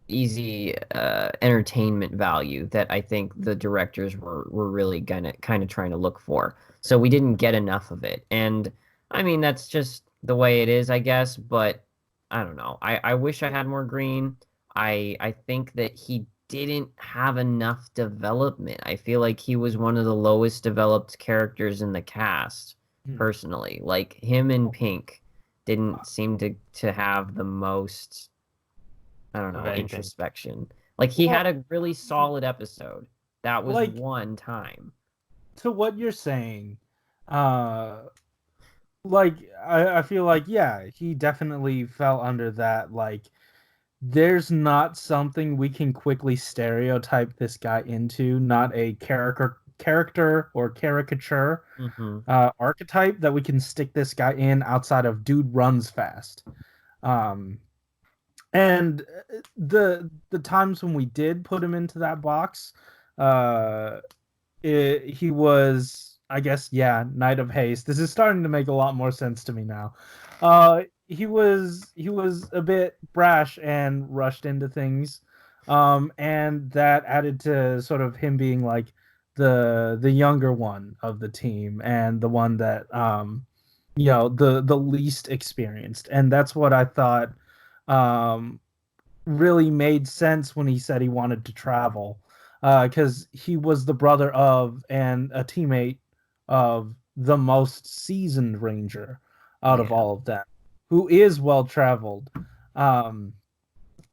[SPEAKER 3] entertainment value that I think the directors were really kind of trying to look for. So we didn't get enough of it. And I mean that's just the way it is, I guess, but I don't know. I wish I had more Green. I think that he didn't have enough development. I feel like he was one of the lowest developed characters in the cast, personally. Like him and Pink didn't seem to have the most, I don't know, introspection. Like he had a really solid episode. That was like, one time.
[SPEAKER 1] To what you're saying, like I feel like yeah, he definitely fell under that. Like there's not something we can quickly stereotype this guy into, not a character or caricature archetype that we can stick this guy in outside of dude runs fast. And the times when we did put him into that box, he was, I guess, yeah, Knight of Haste. This is starting to make a lot more sense to me now. He was a bit brash and rushed into things, and that added to sort of him being like the younger one of the team and the one that the least experienced. And that's what I thought really made sense when he said he wanted to travel, because he was the brother of and a teammate of the most seasoned ranger out of all of them, who is well traveled, and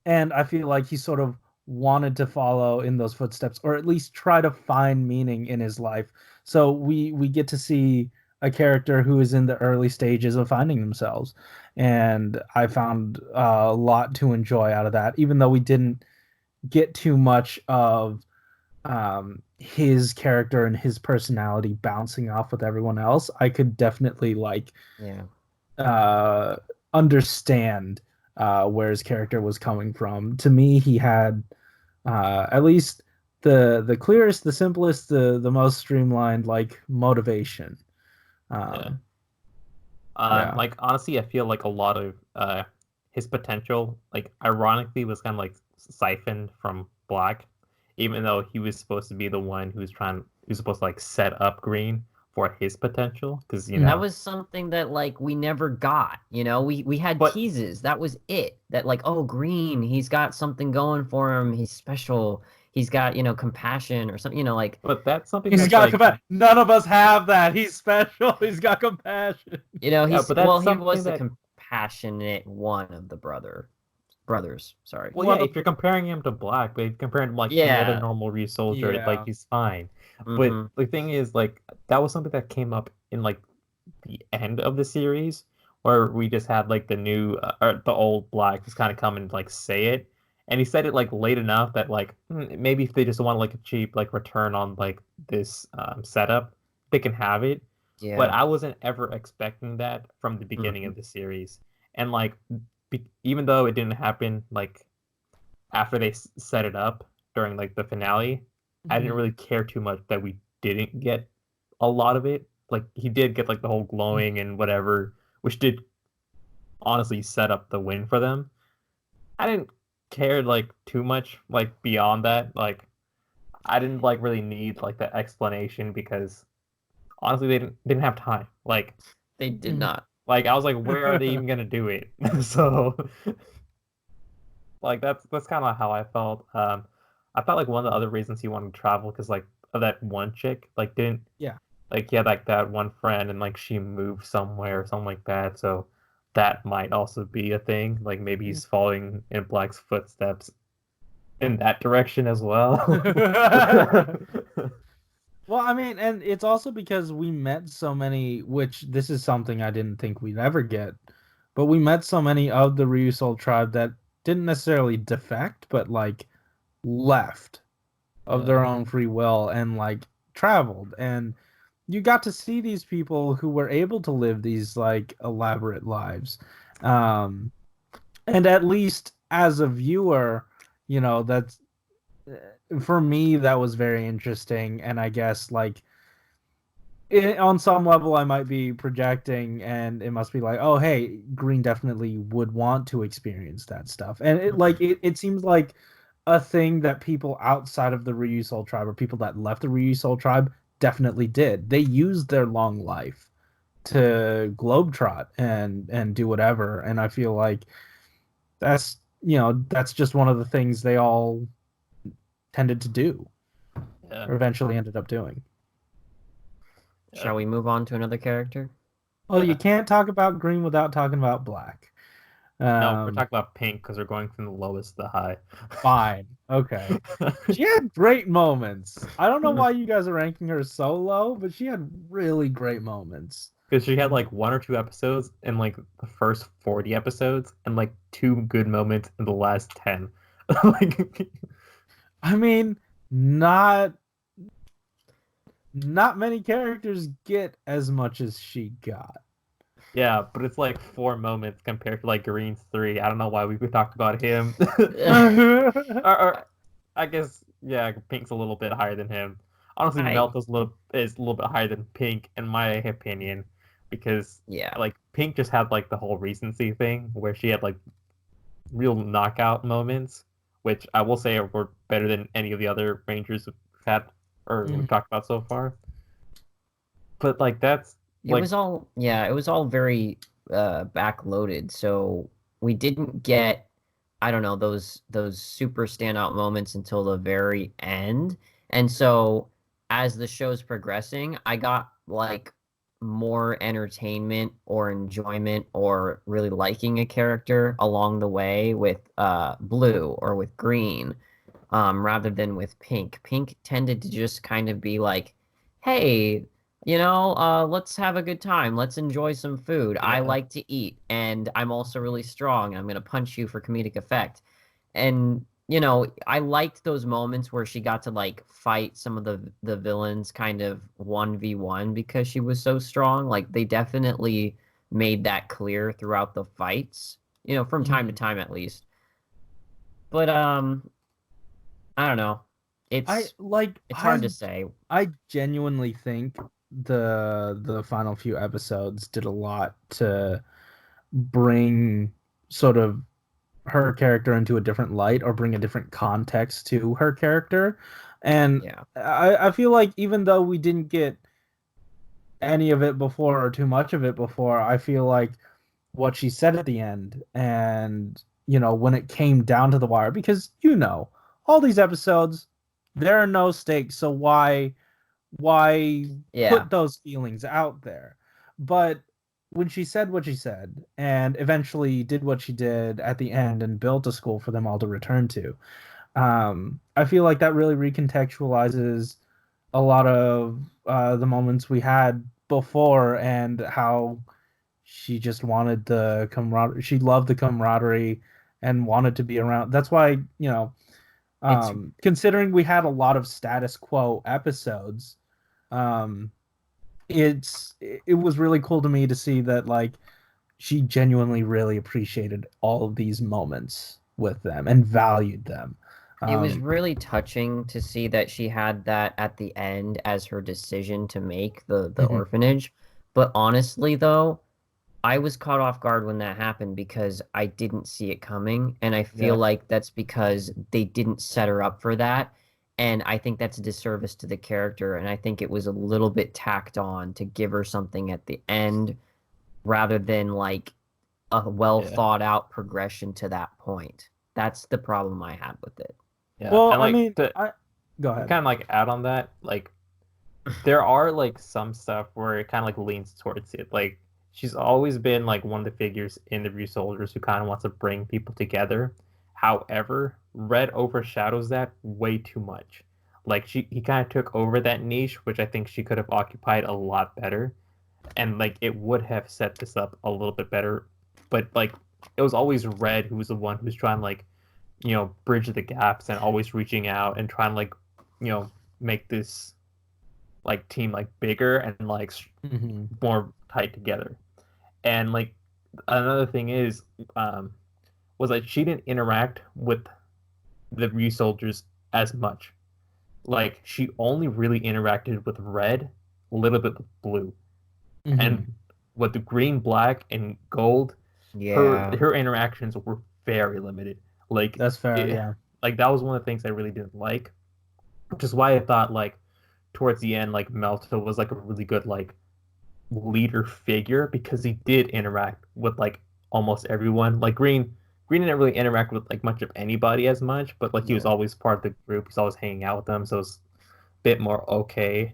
[SPEAKER 1] I feel like he sort of wanted to follow in those footsteps, or at least try to find meaning in his life. So we get to see a character who is in the early stages of finding themselves, and I found a lot to enjoy out of that, even though we didn't get too much of his character and his personality bouncing off with everyone else. I could definitely understand where his character was coming from. To me, he had at least the clearest, the simplest, the most streamlined like motivation.
[SPEAKER 2] Like honestly, I feel like a lot of his potential, like ironically, was kind of like siphoned from Black, even though he was supposed to be the one who's supposed to like set up Green for his potential, because
[SPEAKER 3] that was something that like we never got. We had teases. That was it. That like, oh, Green, he's got something going for him. He's special. he's got, compassion or something, like
[SPEAKER 2] But that's something
[SPEAKER 1] He's
[SPEAKER 2] that's
[SPEAKER 1] got
[SPEAKER 2] like,
[SPEAKER 1] compassion. None of us have that. He's special. He's got compassion.
[SPEAKER 2] yeah,
[SPEAKER 3] he's
[SPEAKER 2] but that's
[SPEAKER 3] well, he
[SPEAKER 2] something
[SPEAKER 3] was the
[SPEAKER 2] that,
[SPEAKER 3] compassionate one of the brothers. Sorry.
[SPEAKER 2] well,
[SPEAKER 1] Well,
[SPEAKER 2] yeah, if you're comparing him to Black, but if you're comparing him like any other
[SPEAKER 3] Yeah.
[SPEAKER 2] normal RyuSoulger, like
[SPEAKER 1] Yeah.
[SPEAKER 2] he's fine. But
[SPEAKER 3] hmm
[SPEAKER 2] the thing is, like, that was something that came up in like the end of the series, where we just had like the new or the old Black just kind of come and like say it, and he said it like late enough that like maybe if they just want like a cheap like return on like this setup, they can have it. But
[SPEAKER 3] Yeah.
[SPEAKER 2] I wasn't ever expecting that from the beginning
[SPEAKER 3] Mhm.
[SPEAKER 2] of the series, and like even though it didn't happen like after they set it up during like the finale, I didn't really care too much that we didn't get a lot of it. Like he did get like the whole glowing and whatever, which did honestly set up the win for them. I didn't care like too much like beyond that. Like I didn't like really need like that explanation because honestly they didn't have time.
[SPEAKER 3] They did not.
[SPEAKER 2] Like I was like, where are they even gonna do it? So like that's kind of how I felt. I felt like one of the other reasons he wanted to travel because like of that one chick like didn't
[SPEAKER 1] Yeah.
[SPEAKER 2] like he had like that one friend and like she moved somewhere or something like that. So that might also be a thing. Like maybe he's following in Black's footsteps in that direction as well.
[SPEAKER 1] Well, I mean, and it's also because we met so many, which this is something I didn't think we'd ever get, but we met so many of the Ryusoul tribe that didn't necessarily defect, but like left of their own free will and like traveled. And you got to see these people who were able to live these like elaborate lives. Um, and at least as a viewer, that's for me that was very interesting. And I guess like on some level I might be projecting and it must be like, oh hey, Green definitely would want to experience that stuff. And it seems like a thing that people outside of the Ryusoul tribe or people that left the Ryusoul tribe definitely did. They used their long life to globetrot and do whatever. And I feel like that's just one of the things they all tended to do
[SPEAKER 2] Yeah.
[SPEAKER 1] or eventually ended up doing.
[SPEAKER 3] Shall we move on to another character?
[SPEAKER 1] Well, you can't talk about Green without talking about Black.
[SPEAKER 2] No, we're talking about Pink because we're going from the lowest to the high.
[SPEAKER 1] Fine. Okay. She had great moments. I don't know why you guys are ranking her so low, but she had really great moments.
[SPEAKER 2] Because she had like one or two episodes in like the first 40 episodes and like two good moments in the last 10. Like,
[SPEAKER 1] I mean, not many characters get as much as she got.
[SPEAKER 2] yeah, but it's like 4 moments compared to like Green's 3. I don't know why we talked about him. or I guess yeah, Pink's a little bit higher than him. Honestly, Melt is a little bit higher than Pink in my opinion, because
[SPEAKER 3] Yeah.
[SPEAKER 2] like Pink just had like the whole recency thing where she had like real knockout moments, which I will say were better than any of the other Rangers we've had or we've talked about so far. But like that's
[SPEAKER 3] It was all very backloaded, so we didn't get, I don't know, those super standout moments until the very end. And so as the show's progressing, I got like more entertainment or enjoyment or really liking a character along the way with Blue or with Green, rather than with Pink. Pink tended to just kind of be like, hey, let's have a good time. Let's enjoy some food. I like to eat, and I'm also really strong. I'm going to punch you for comedic effect. And, I liked those moments where she got to, like, fight some of the villains kind of 1v1 because she was so strong. Like, they definitely made that clear throughout the fights, from time to time at least. But, I don't know. It's hard to say.
[SPEAKER 1] I genuinely think the final few episodes did a lot to bring sort of her character into a different light or bring a different context to her character. And
[SPEAKER 3] Yeah.
[SPEAKER 1] I feel like even though we didn't get any of it before or too much of it before, I feel like what she said at the end and when it came down to the wire, because all these episodes there are no stakes, so why
[SPEAKER 3] Yeah.
[SPEAKER 1] put those feelings out there? But when she said what she said and eventually did what she did at the end and built a school for them all to return to, I feel like that really recontextualizes a lot of the moments we had before and how she just wanted the camaraderie. She loved the camaraderie and wanted to be around. That's why, considering we had a lot of status quo episodes, um, it was really cool to me to see that like she genuinely really appreciated all of these moments with them and valued them.
[SPEAKER 3] It was really touching to see that she had that at the end as her decision to make the orphanage. But honestly, though, I was caught off guard when that happened because I didn't see it coming. And I feel like that's because they didn't set her up for that. And I think that's a disservice to the character. And I think it was a little bit tacked on to give her something at the end rather than like a well thought out progression to that point. That's the problem I had with it.
[SPEAKER 2] Yeah.
[SPEAKER 1] Well,
[SPEAKER 2] and, like,
[SPEAKER 1] I mean, go ahead.
[SPEAKER 2] Kind of like add on that, like there are like some stuff where it kind of like leans towards it. Like she's always been like one of the figures in the RyuSoulgers who kind of wants to bring people together. However, Red overshadows that way too much. Like he kind of took over that niche, which I think she could have occupied a lot better, and like it would have set this up a little bit better. But like it was always Red who was the one who's trying to like bridge the gaps and always reaching out and trying to like make this like team like bigger and like more tight together. And like another thing is was like she didn't interact with the RyuSoulgers as much. Like she only really interacted with Red, a little bit with Blue, and with the Green, Black, and Gold. Her interactions were very limited. Like
[SPEAKER 1] that's fair.
[SPEAKER 2] Like that was one of the things I really didn't like, which is why I thought like towards the end, like Melto was like a really good like leader figure because he did interact with like almost everyone. Like Green didn't really interact with like much of anybody as much, but like he was always part of the group. He's always hanging out with them, so it was a bit more okay.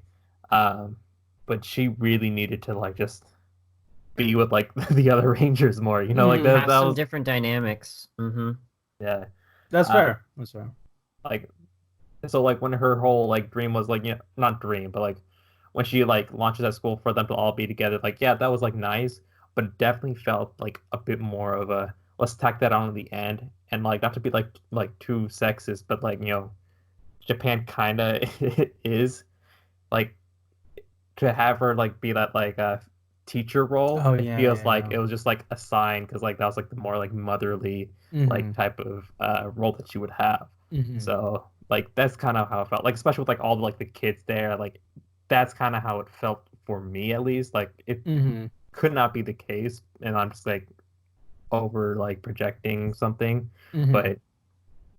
[SPEAKER 2] But she really needed to like just be with like the other Rangers more, like that.
[SPEAKER 3] Have some different dynamics.
[SPEAKER 2] Yeah,
[SPEAKER 1] that's fair. That's fair.
[SPEAKER 2] Like, so like when her whole like dream was like not dream, but like when she like launches at school for them to all be together, like that was like nice, but it definitely felt like a bit more of a let's tack that on at the end, and like not to be like too sexist, but like Japan kind of is like to have her like be that like teacher role. It feels like it was just like a sign because like that was like the more like motherly like type of role that she would have. So like that's kind of how it felt, like especially with like all the like the kids there, like that's kind of how it felt for me at least. Like it could not be the case, and I'm just like over like projecting something, but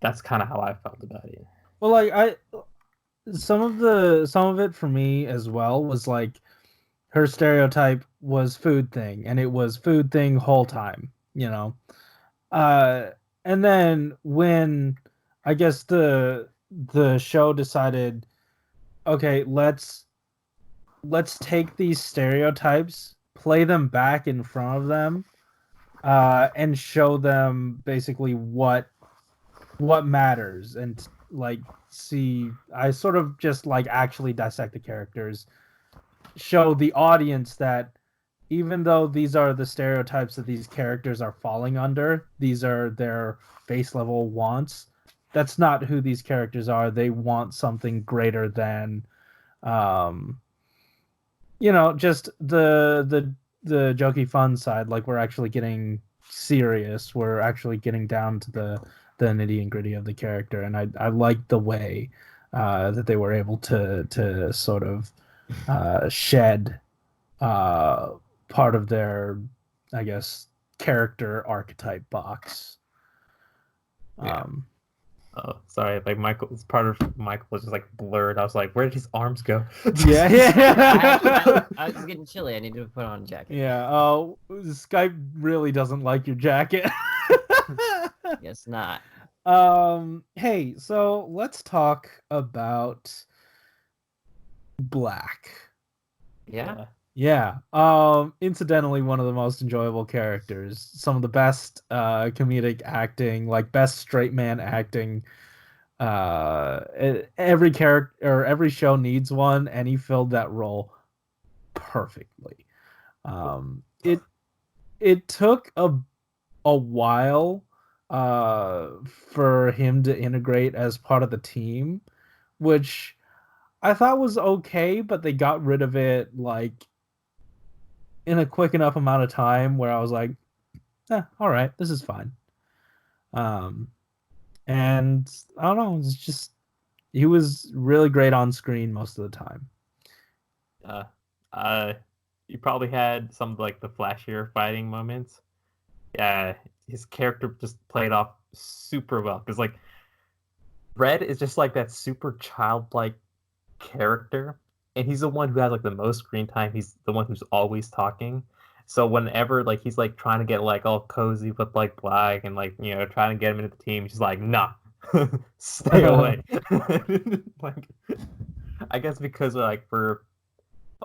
[SPEAKER 2] that's kind of how I felt about it.
[SPEAKER 1] Well, like some of it for me as well was like her stereotype was food thing, and it was food thing whole time, and then when I guess the show decided, okay, let's take these stereotypes, play them back in front of them, and show them basically what matters, and like see, I sort of just like actually dissect the characters, show the audience that even though these are the stereotypes that these characters are falling under, these are their base level wants. That's not who these characters are. They want something greater than, just the jokey fun side. Like we're actually getting serious. We're actually getting down to the nitty and gritty of the character, and I like the way that they were able to sort of shed part of their, I guess, character archetype box.
[SPEAKER 2] Oh, sorry. Like Michael's part of Michael was just like blurred. I was like, where did his arms go?
[SPEAKER 3] Yeah. I was getting chilly. I needed to put on a jacket.
[SPEAKER 1] Yeah. Oh, Skype really doesn't like your jacket.
[SPEAKER 3] Guess not.
[SPEAKER 1] Hey, so let's talk about Black.
[SPEAKER 3] Yeah.
[SPEAKER 1] Yeah. Incidentally, one of the most enjoyable characters. Some of the best comedic acting, like best straight man acting. Every character or every show needs one, and he filled that role perfectly. It took a while for him to integrate as part of the team, which I thought was okay, but they got rid of it like in a quick enough amount of time where I was like, all right, this is fine. And I don't know, it's just he was really great on screen most of the time.
[SPEAKER 2] You probably had some of like the flashier fighting moments. Yeah, his character just played off super well because like Red is just like that super childlike character, and he's the one who has like the most screen time. He's the one who's always talking. So whenever like he's like trying to get like all cozy with like Black and like trying to get him into the team, he's like, nah, stay away. Like I guess because like for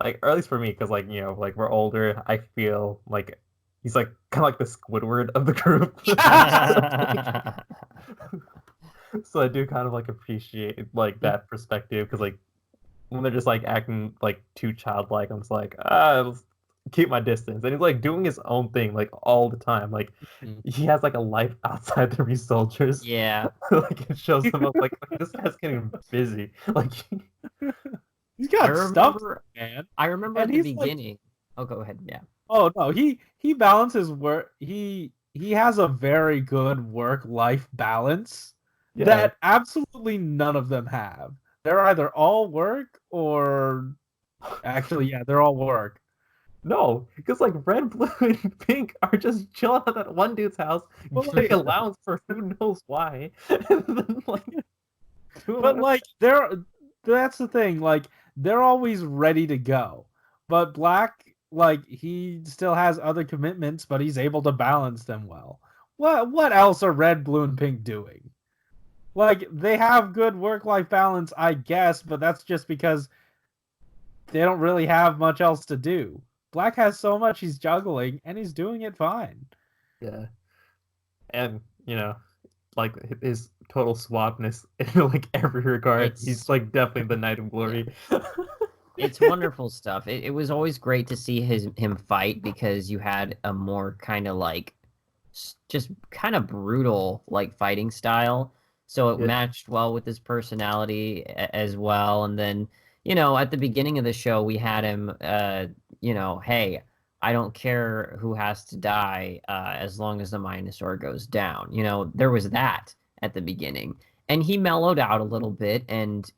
[SPEAKER 2] like or at least for me, because like like we're older, I feel like he's like kind of like the Squidward of the group. So I do kind of like appreciate like that perspective because like when they're just like acting like too childlike, I'm just like let's keep my distance. And he's like doing his own thing like all the time. Like he has like a life outside the RyuSoulgers.
[SPEAKER 3] Yeah.
[SPEAKER 2] Like it shows him up like this guy's getting busy. Like
[SPEAKER 1] he's got stuff, man.
[SPEAKER 3] I remember
[SPEAKER 1] And
[SPEAKER 3] at the
[SPEAKER 1] he's, like-
[SPEAKER 3] beginning. Oh, go ahead. Yeah.
[SPEAKER 1] Oh no, he balances work. He has a very good work-life balance that absolutely none of them have. They're either all work or actually, yeah, they're all work.
[SPEAKER 2] No, because like Red, Blue, and Pink are just chilling at that one dude's house,
[SPEAKER 1] But,
[SPEAKER 2] getting
[SPEAKER 1] like-
[SPEAKER 2] allowance for who knows why. And then, like,
[SPEAKER 1] But like that's the thing, like they're always ready to go. But Black, like he still has other commitments, but he's able to balance them well. What else are Red, Blue, and Pink doing? Like they have good work-life balance, I guess, but that's just because they don't really have much else to do. Black has so much he's juggling, and he's doing it fine.
[SPEAKER 2] yeah, and like his total swabness in like every regard. He's like definitely the Knight of Glory.
[SPEAKER 3] It's wonderful stuff. It was always great to see him fight because you had a more kind of like just kind of brutal like fighting style. So it matched well with his personality as well. And then, at the beginning of the show, we had him, hey, I don't care who has to die as long as the Minosaur goes down. There was that at the beginning. And he mellowed out a little bit and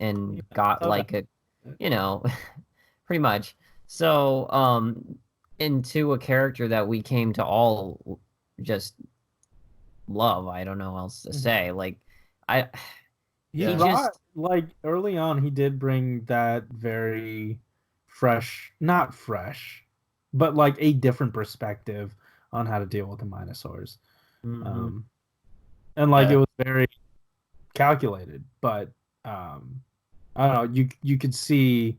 [SPEAKER 3] got like a, pretty much. So, into a character that we came to all just love. I don't know what else to say. Like,
[SPEAKER 1] like early on, he did bring that very fresh, not fresh, but like a different perspective on how to deal with the Minosaurs.
[SPEAKER 3] Mm-hmm.
[SPEAKER 1] And like it was very calculated, but I don't know, you could see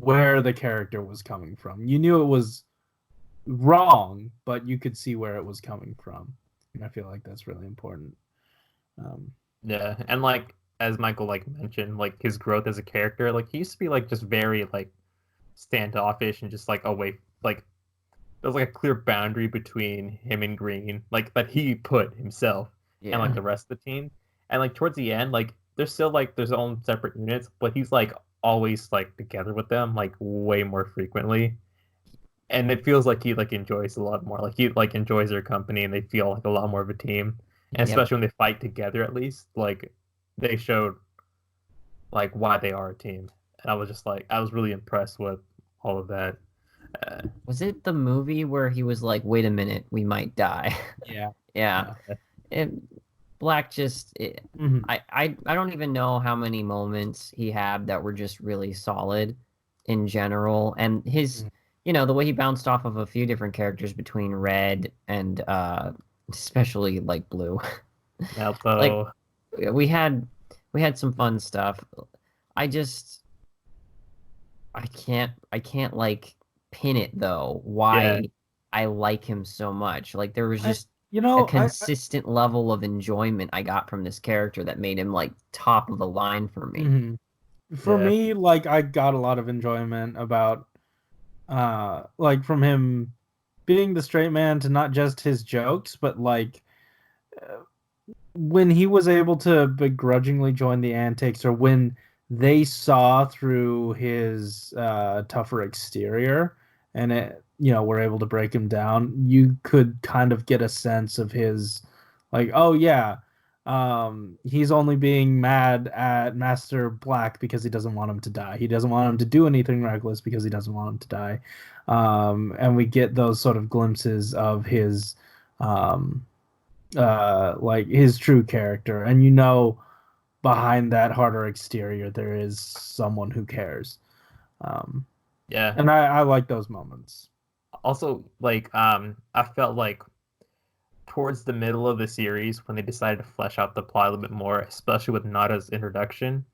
[SPEAKER 1] where the character was coming from. You knew it was wrong, but you could see where it was coming from. And I feel like that's really important.
[SPEAKER 2] Yeah, and like as Michael like mentioned, like his growth as a character, like he used to be like just very like standoffish and just like away, like there's like a clear boundary between him and Green, like that he put himself and like the rest of the team. And like towards the end, like they're still like their own separate units, but he's like always like together with them like way more frequently. And it feels like he like enjoys a lot more. Like he like enjoys their company and they feel like a lot more of a team. And especially when they fight together, at least like they showed like why they are a team. And I was just like I was really impressed with all of that.
[SPEAKER 3] Was it the movie where he was like, "Wait a minute, we might die"? Yeah. Black just, I don't even know how many moments he had that were just really solid in general, and his, the way he bounced off of a few different characters between Red and especially like Blue.
[SPEAKER 2] Malpo.
[SPEAKER 3] we had some fun stuff. I just I can't like pin it though
[SPEAKER 2] Yeah,
[SPEAKER 3] why I like him so much. Like there was
[SPEAKER 1] I,
[SPEAKER 3] just
[SPEAKER 1] you
[SPEAKER 3] a
[SPEAKER 1] know,
[SPEAKER 3] consistent level of enjoyment I got from this character that made him like top of the line for me.
[SPEAKER 1] mhm. For
[SPEAKER 2] yeah,
[SPEAKER 1] me, like I got a lot of enjoyment about like from him being the straight man to not just his jokes, but like when he was able to begrudgingly join the antics, or when they saw through his tougher exterior and were able to break him down, you could kind of get a sense of his, like, oh yeah, he's only being mad at Master Black because he doesn't want him to die. He doesn't want him to do anything reckless because he doesn't want him to die. And we get those sort of glimpses of his um, like his true character, and behind that harder exterior there is someone who cares. um
[SPEAKER 2] yeah.
[SPEAKER 1] and I like those moments.
[SPEAKER 2] Also, like, I felt like towards the middle of the series when they decided to flesh out the plot a little bit more, especially with Nada's introduction,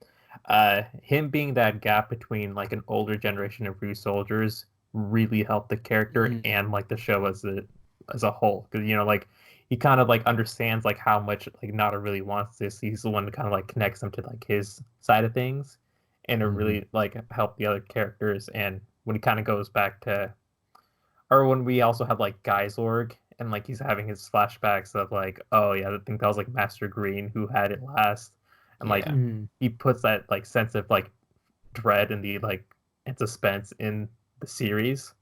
[SPEAKER 2] him being that gap between like an older generation of RyuSoulgers really helped the character
[SPEAKER 1] Mhm.
[SPEAKER 2] and like the show as a whole. Because like he kind of like understands like how much like Nada really wants this. He's the one that kind of like connects them to like his side of things, and it really like helped the other characters. And when he kind of goes back to, or when we also have like Geysorg and like he's having his flashbacks of like, oh yeah, I think that was like Master Green who had it last, and like
[SPEAKER 3] Yeah.
[SPEAKER 1] Mhm.
[SPEAKER 2] he puts that like sense of like dread and the like and suspense in the series,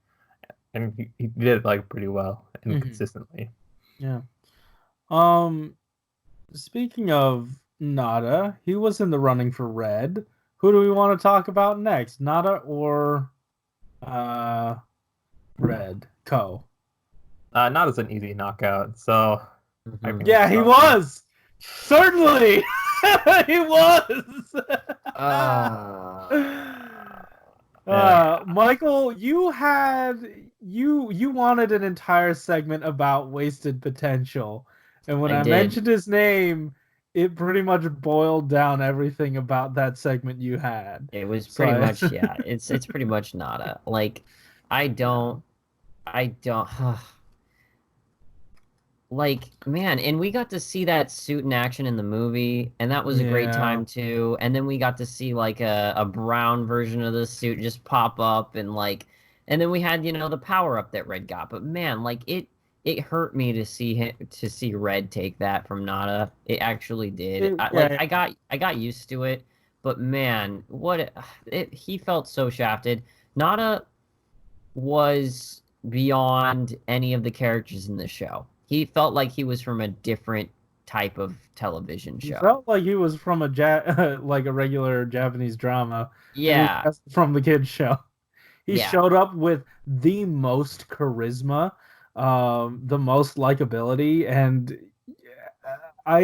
[SPEAKER 2] and he did it like pretty well and
[SPEAKER 1] Mhm.
[SPEAKER 2] consistently.
[SPEAKER 1] Yeah. um Speaking of Nada, he was in the running for Red. Who do we want to talk about next, Nada or uh Red Co?
[SPEAKER 2] Not as an easy knockout, so I
[SPEAKER 3] Mhm.
[SPEAKER 2] can
[SPEAKER 1] Yeah, he
[SPEAKER 2] start with
[SPEAKER 1] was, certainly. He was.
[SPEAKER 3] Uh,
[SPEAKER 2] yeah.
[SPEAKER 1] Michael, you wanted an entire segment about wasted potential, and when
[SPEAKER 3] I
[SPEAKER 1] I
[SPEAKER 3] did.
[SPEAKER 1] mentioned his name, it pretty much boiled down everything about that segment you had.
[SPEAKER 3] It was
[SPEAKER 1] So
[SPEAKER 3] pretty
[SPEAKER 1] I,
[SPEAKER 3] much, yeah. It's pretty much nada. Like I
[SPEAKER 1] yeah,
[SPEAKER 3] don't I don't like, man, and we got to see that suit in action in the movie, and that was a great
[SPEAKER 1] yeah,
[SPEAKER 3] time too. And then we got to see like a brown version of the suit just pop up and like, and then we had, the power up that Red got. But man, like it hurt me to see Red take that from Nada. It actually did.
[SPEAKER 1] yeah.
[SPEAKER 3] I got used to it, but man, he felt so shafted. Nada was beyond any of the characters in the show. He felt like he was from a different type of television
[SPEAKER 1] He
[SPEAKER 3] show.
[SPEAKER 1] felt like he was from like a regular Japanese drama, and he
[SPEAKER 3] Yeah,
[SPEAKER 1] was from the kids show. He
[SPEAKER 3] yeah.
[SPEAKER 1] showed up with the most charisma, the most likability, and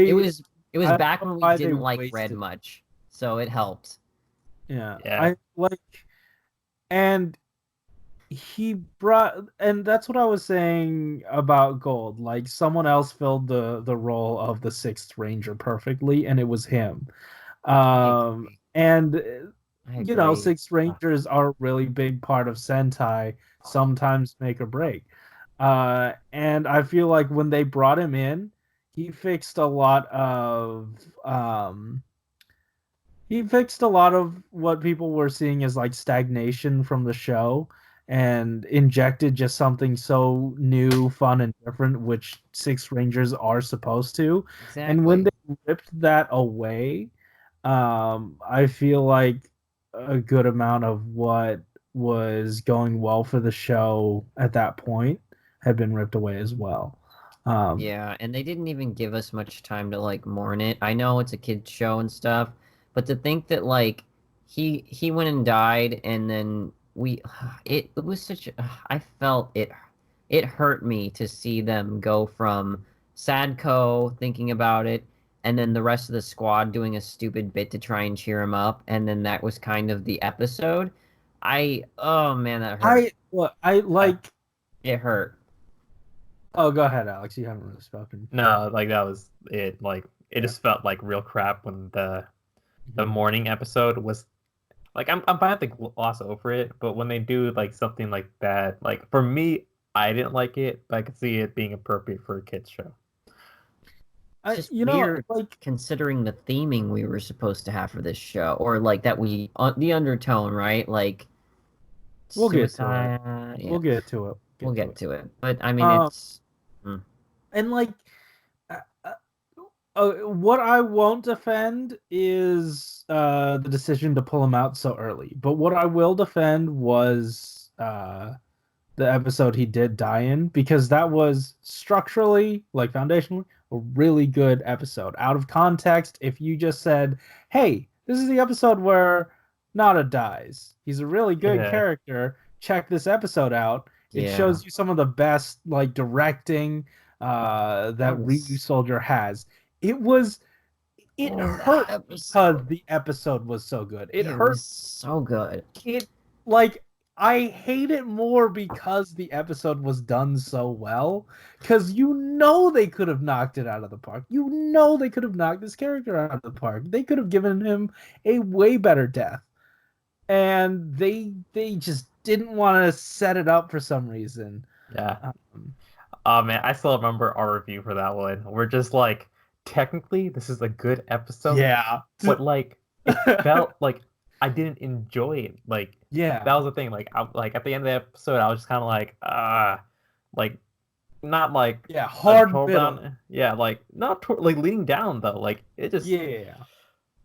[SPEAKER 3] It
[SPEAKER 1] I
[SPEAKER 3] was it was
[SPEAKER 1] I don't
[SPEAKER 3] back
[SPEAKER 1] know
[SPEAKER 3] when we
[SPEAKER 1] why they
[SPEAKER 3] didn't like Red
[SPEAKER 1] wasted.
[SPEAKER 3] much, so it helped.
[SPEAKER 1] Yeah,
[SPEAKER 2] Yeah.
[SPEAKER 1] I like, and and that's what I was saying about Gold. Like someone else filled the role of the Sixth Ranger perfectly, and it was him.
[SPEAKER 3] I agree.
[SPEAKER 1] And
[SPEAKER 3] I agree.
[SPEAKER 1] Sixth Rangers are a really big part of Sentai, sometimes make or break. And I feel like when they brought him in, he fixed a lot of um, he fixed a lot of what people were seeing as like stagnation from the show, and injected just something so new, fun, and different, which Six Rangers are supposed to. And when
[SPEAKER 3] Exactly.
[SPEAKER 1] they ripped that away, I feel like a good amount of what was going well for the show at that point had been ripped away as well. Um,
[SPEAKER 3] Yeah, and they didn't even give us much time to like mourn it. I know it's a kids show and stuff, but to think that like he went and died and then it was such I felt it hurt me to see them go from Sadko thinking about it and then the rest of the squad doing a stupid bit to try and cheer him up and then that was kind of the episode. Oh man, that hurt.
[SPEAKER 1] I like.
[SPEAKER 3] It hurt.
[SPEAKER 1] Oh, go ahead, Alex. You haven't really spoken.
[SPEAKER 2] No, like that was it. Like it just felt like real crap when the morning episode was like I'm fine to gloss over it, but when they do like something like that, like for me, I didn't like it, but I could see it being appropriate for a kids show.
[SPEAKER 3] It's just
[SPEAKER 1] you know,
[SPEAKER 3] weird,
[SPEAKER 1] like
[SPEAKER 3] considering the theming we were supposed to have for this show, or like that the undertone, right? Like
[SPEAKER 1] we'll get to
[SPEAKER 3] suicide.
[SPEAKER 1] it.
[SPEAKER 3] Yeah,
[SPEAKER 1] We'll get to it.
[SPEAKER 3] we'll get to it. But I mean, it's
[SPEAKER 1] and like uh, what I won't defend is the decision to pull him out so early. But what I will defend was the episode he did die in, because that was structurally, like foundationally, a really good episode. Out of context, if you just said, hey, this is the episode where Nada dies, he's a really good character, check this episode out, it shows you some of the best like directing that RyuSoulger has. It hurt because the episode was so good. It hurt.
[SPEAKER 3] Was so good.
[SPEAKER 1] It like I hate it more because the episode was done so well. Because they could have knocked it out of the park. They could have knocked this character out of the park. They could have given him a way better death, and they just didn't want to set it up for some reason.
[SPEAKER 2] Yeah. Oh man, I still remember our review for that one. We're just like, technically, this is a good episode.
[SPEAKER 1] Yeah.
[SPEAKER 2] But like, it felt like I didn't enjoy it. Like,
[SPEAKER 1] yeah,
[SPEAKER 2] that was the thing. Like, at the end of the episode, I was just kind of like, not like
[SPEAKER 1] hard
[SPEAKER 2] down. Yeah, like not like leaning down though. Like it just.
[SPEAKER 1] Yeah.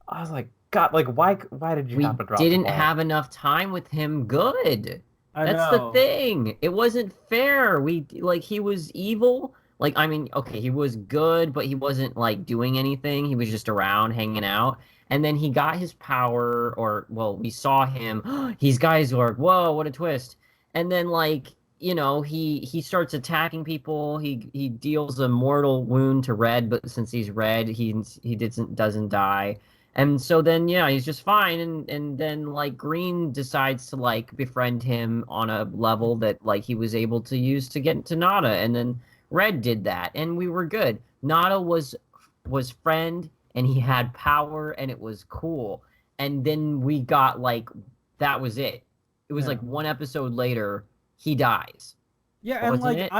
[SPEAKER 2] I was like, God, like why did you have to drop?
[SPEAKER 3] We didn't have enough time with him. Good. That's the thing. It wasn't fair. He was evil. Like, I mean, okay, he was good, but he wasn't like doing anything. He was just around hanging out. And then he got his power, we saw him. These guys were, whoa, what a twist. And then he starts attacking people. He deals a mortal wound to Red, but since he's Red, he doesn't die. And so then, he's just fine. And then, Green decides to, befriend him on a level that, he was able to use to get into Nada. And then Red did that, and we were good. Nada was friend, and he had power, and it was cool. And then we got, that was it. It was, one episode later, he dies.
[SPEAKER 1] Yeah, and,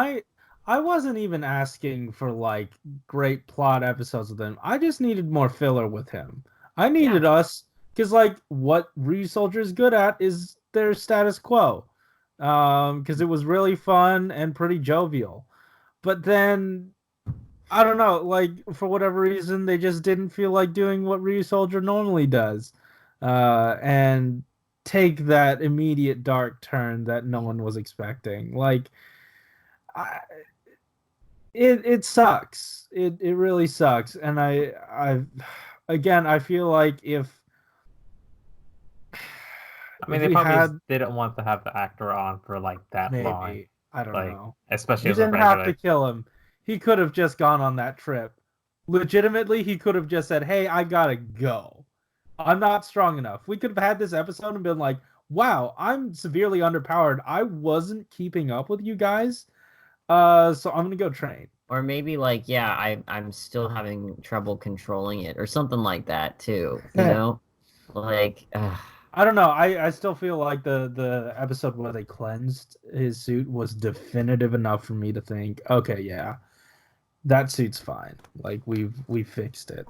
[SPEAKER 1] I wasn't even asking for, great plot episodes with him. I just needed more filler with him. I needed us, because what RyuSoulger is good at is their status quo, because it was really fun and pretty jovial. But then, I don't know, for whatever reason, they just didn't feel like doing what RyuSoulger normally does, and take that immediate dark turn that no one was expecting. It sucks. It really sucks, and I feel like if
[SPEAKER 2] they probably didn't want to have the actor on for that
[SPEAKER 1] maybe,
[SPEAKER 2] long.
[SPEAKER 1] I don't know.
[SPEAKER 2] Especially
[SPEAKER 1] you didn't have to kill him. He could have just gone on that trip. Legitimately, he could have just said, "Hey, I gotta go. I'm not strong enough." We could have had this episode and been like, "Wow, I'm severely underpowered. I wasn't keeping up with you guys. So I'm gonna go train."
[SPEAKER 3] Or maybe I'm still having trouble controlling it, or something like that too. You know,
[SPEAKER 1] I don't know. I still feel like the episode where they cleansed his suit was definitive enough for me to think, okay, yeah, that suit's fine. We fixed it.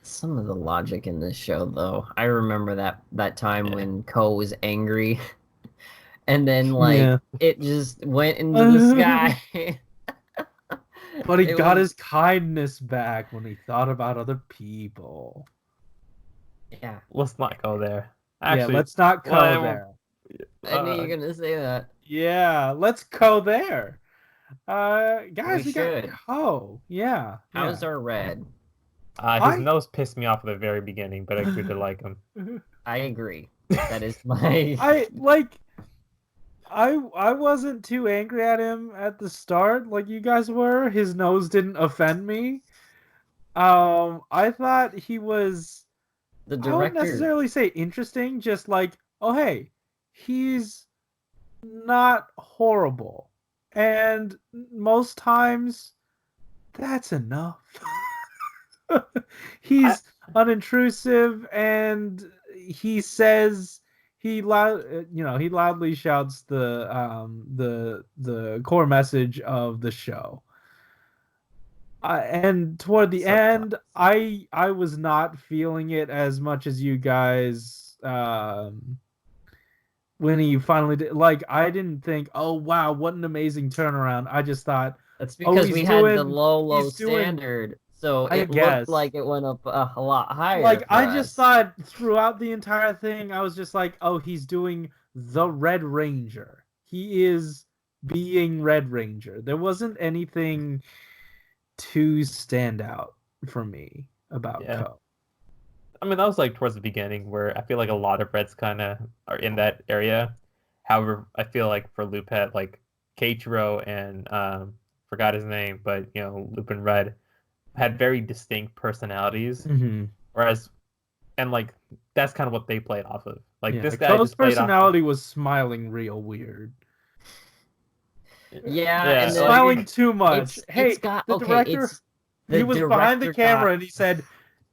[SPEAKER 3] Some of the logic in this show, though, I remember that time when Ko was angry, and then it just went into the sky.
[SPEAKER 1] But he got his kindness back when he thought about other people.
[SPEAKER 3] Yeah.
[SPEAKER 2] Let's not go there. Actually,
[SPEAKER 1] let's not go there.
[SPEAKER 3] I knew you were gonna say that.
[SPEAKER 1] Yeah, let's go there. Guys, we
[SPEAKER 3] got
[SPEAKER 1] Ko. Yeah.
[SPEAKER 3] How's our Red?
[SPEAKER 2] His nose pissed me off at the very beginning, but I grew to like him.
[SPEAKER 3] I agree. That is my.
[SPEAKER 1] I wasn't too angry at him at the start like you guys were. His nose didn't offend me. I thought he was
[SPEAKER 3] the director.
[SPEAKER 1] I wouldn't necessarily say interesting, just oh hey, he's not horrible. And most times that's enough. He's unintrusive, and he says he loudly shouts the core message of the show. And toward the end, I was not feeling it as much as you guys. When he finally did, like, I didn't think, oh wow, what an amazing turnaround. I just thought
[SPEAKER 3] that's because we had the low
[SPEAKER 1] he's doing-
[SPEAKER 3] standard, so
[SPEAKER 1] I
[SPEAKER 3] it
[SPEAKER 1] guess.
[SPEAKER 3] looked like it went up a lot higher.
[SPEAKER 1] Like,
[SPEAKER 3] for
[SPEAKER 1] I
[SPEAKER 3] us.
[SPEAKER 1] just thought throughout the entire thing, I was just like, oh, he's doing the Red Ranger. He is being Red Ranger. There wasn't anything too stand out for me about Ko.
[SPEAKER 2] I mean, that was like towards the beginning where I feel like a lot of Reds kind of are in that area. However, I feel like for Lupet, like Keiichiro and forgot his name, but Lupin Red had very distinct personalities.
[SPEAKER 1] Mm-hmm.
[SPEAKER 2] Whereas, and like that's kind of what they played off of. Like this guy
[SPEAKER 1] Ko's
[SPEAKER 2] just played
[SPEAKER 1] personality was smiling real weird.
[SPEAKER 3] Yeah,
[SPEAKER 2] and
[SPEAKER 3] then,
[SPEAKER 1] smiling too much. The director, he was behind the camera and he said,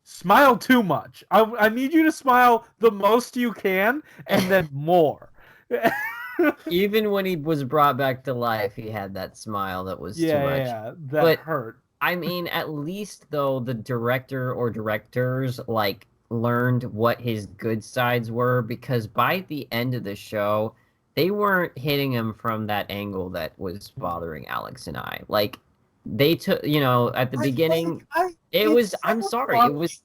[SPEAKER 1] "Smile too much. I need you to smile the most you can, and then more."
[SPEAKER 3] Even when he was brought back to life, he had that smile that was too much.
[SPEAKER 1] Yeah, that hurt.
[SPEAKER 3] I mean, at least though the director or directors like learned what his good sides were, because by the end of the show, they weren't hitting him from that angle that was bothering Alex and I. Like, they took, at the beginning, it was. I'm sorry, it was.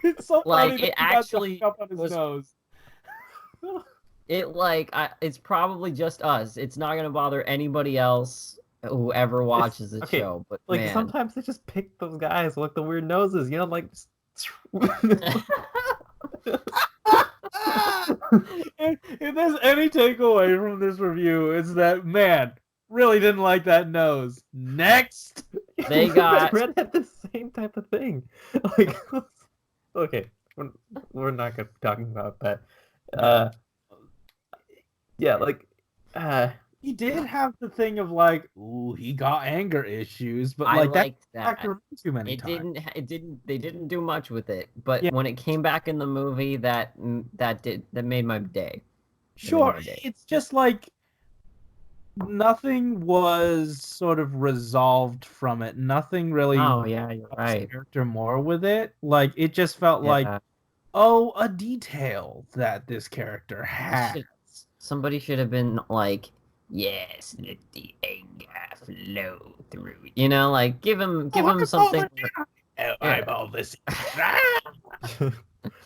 [SPEAKER 1] It's so
[SPEAKER 3] like
[SPEAKER 1] funny
[SPEAKER 3] it actually
[SPEAKER 1] up on his nose.
[SPEAKER 3] It's probably just us. It's not gonna bother anybody else who ever watches the show. But
[SPEAKER 2] like,
[SPEAKER 3] man,
[SPEAKER 2] sometimes they just pick those guys with the weird noses. Like.
[SPEAKER 1] If there's any takeaway from this review, it's that man really didn't like that nose. Next,
[SPEAKER 3] they got
[SPEAKER 2] Red had the same type of thing. Like, okay, we're not gonna be talking about that. Yeah, like,
[SPEAKER 1] he did have the thing of like, ooh, he got anger issues, but
[SPEAKER 3] I
[SPEAKER 1] like
[SPEAKER 3] liked
[SPEAKER 1] that too many
[SPEAKER 3] it
[SPEAKER 1] times.
[SPEAKER 3] They didn't do much with it, but when it came back in the movie, that made my day.
[SPEAKER 1] Sure, it's just like nothing was sort of resolved from it. Nothing really.
[SPEAKER 3] Oh yeah, you're right.
[SPEAKER 1] Character more with it, like it just felt like, oh, a detail that this character has.
[SPEAKER 3] Somebody should have been like, yes, let the anger flow through. Like give him something.
[SPEAKER 1] I'm all this.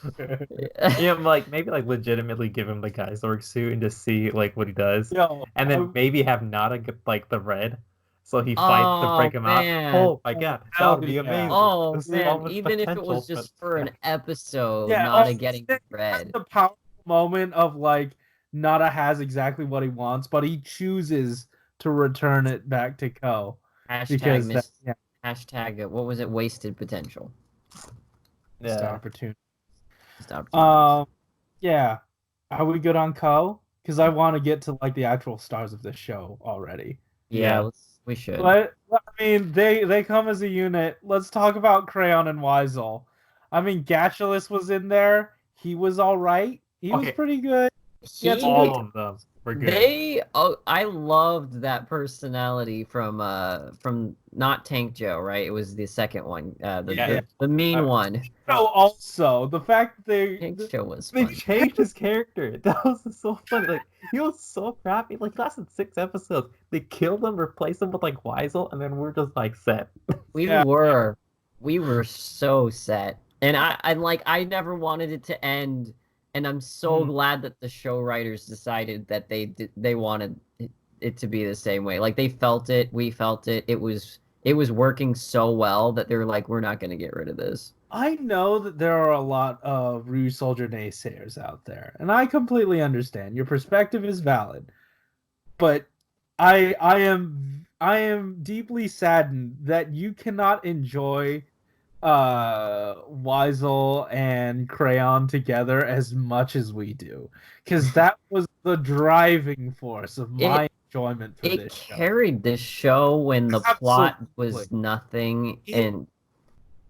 [SPEAKER 2] Like maybe like legitimately give him the Geissorg suit and just see like what he does, and then maybe have Nada get like the red, so he fights to break him out. Oh my god, that would be amazing.
[SPEAKER 3] Oh man, even if it was just for an episode, Nada getting red.
[SPEAKER 1] The powerful moment of like Nada has exactly what he wants, but he chooses to return it back to Ko.
[SPEAKER 3] Hashtag what was it? Wasted potential.
[SPEAKER 1] Missed opportunity.
[SPEAKER 3] Yeah.
[SPEAKER 1] Are we good on Ko? Because I want to get to like the actual stars of the show already.
[SPEAKER 3] Yeah, we should.
[SPEAKER 1] But I mean, they come as a unit. Let's talk about Crayon and Weisel. I mean, Gatulus was in there. He was all right. He was pretty good.
[SPEAKER 2] All of them were good.
[SPEAKER 3] I loved that personality from not Tank Joe, right? It was the second one, the mean one.
[SPEAKER 1] Oh, also the fact that
[SPEAKER 3] Tank Joe was
[SPEAKER 2] they
[SPEAKER 3] fun.
[SPEAKER 2] changed his character. That was so funny. Like, he was so crappy. Like, lasted 6 episodes. They killed him, replaced him with like Weisel, and then we're just like set.
[SPEAKER 3] We were so set, and I never wanted it to end. And I'm so glad that the show writers decided that they wanted it to be the same way. Like, they felt it, we felt it. It was working so well that they're like, we're not going to get rid of this.
[SPEAKER 1] I know that there are a lot of RyuSoulger naysayers out there, and I completely understand. Your perspective is valid, but I am deeply saddened that you cannot enjoy Weisel and Crayon together as much as we do, because that was the driving force of my enjoyment for this show. It
[SPEAKER 3] carried this show when the plot was nothing, and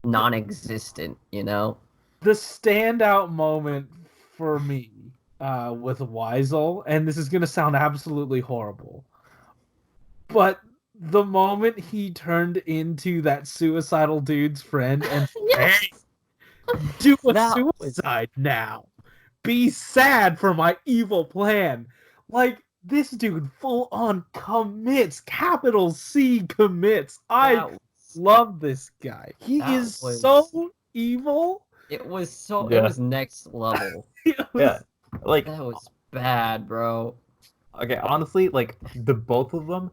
[SPEAKER 3] non-existent, you know?
[SPEAKER 1] The standout moment for me with Weisel, and this is gonna sound absolutely horrible, but the moment he turned into that suicidal dude's friend and
[SPEAKER 3] Yes!
[SPEAKER 1] hey, do a
[SPEAKER 3] That was
[SPEAKER 1] suicide now. Be sad for my evil plan. Like, this dude full on commits, capital C commits. I
[SPEAKER 3] that was
[SPEAKER 1] love this guy. He
[SPEAKER 3] That
[SPEAKER 1] is
[SPEAKER 3] was-
[SPEAKER 1] so evil.
[SPEAKER 3] it was
[SPEAKER 2] Yeah.
[SPEAKER 3] next level.
[SPEAKER 1] It was-
[SPEAKER 2] Yeah, like
[SPEAKER 3] That was bad, bro.
[SPEAKER 2] okay, honestly, like the both of them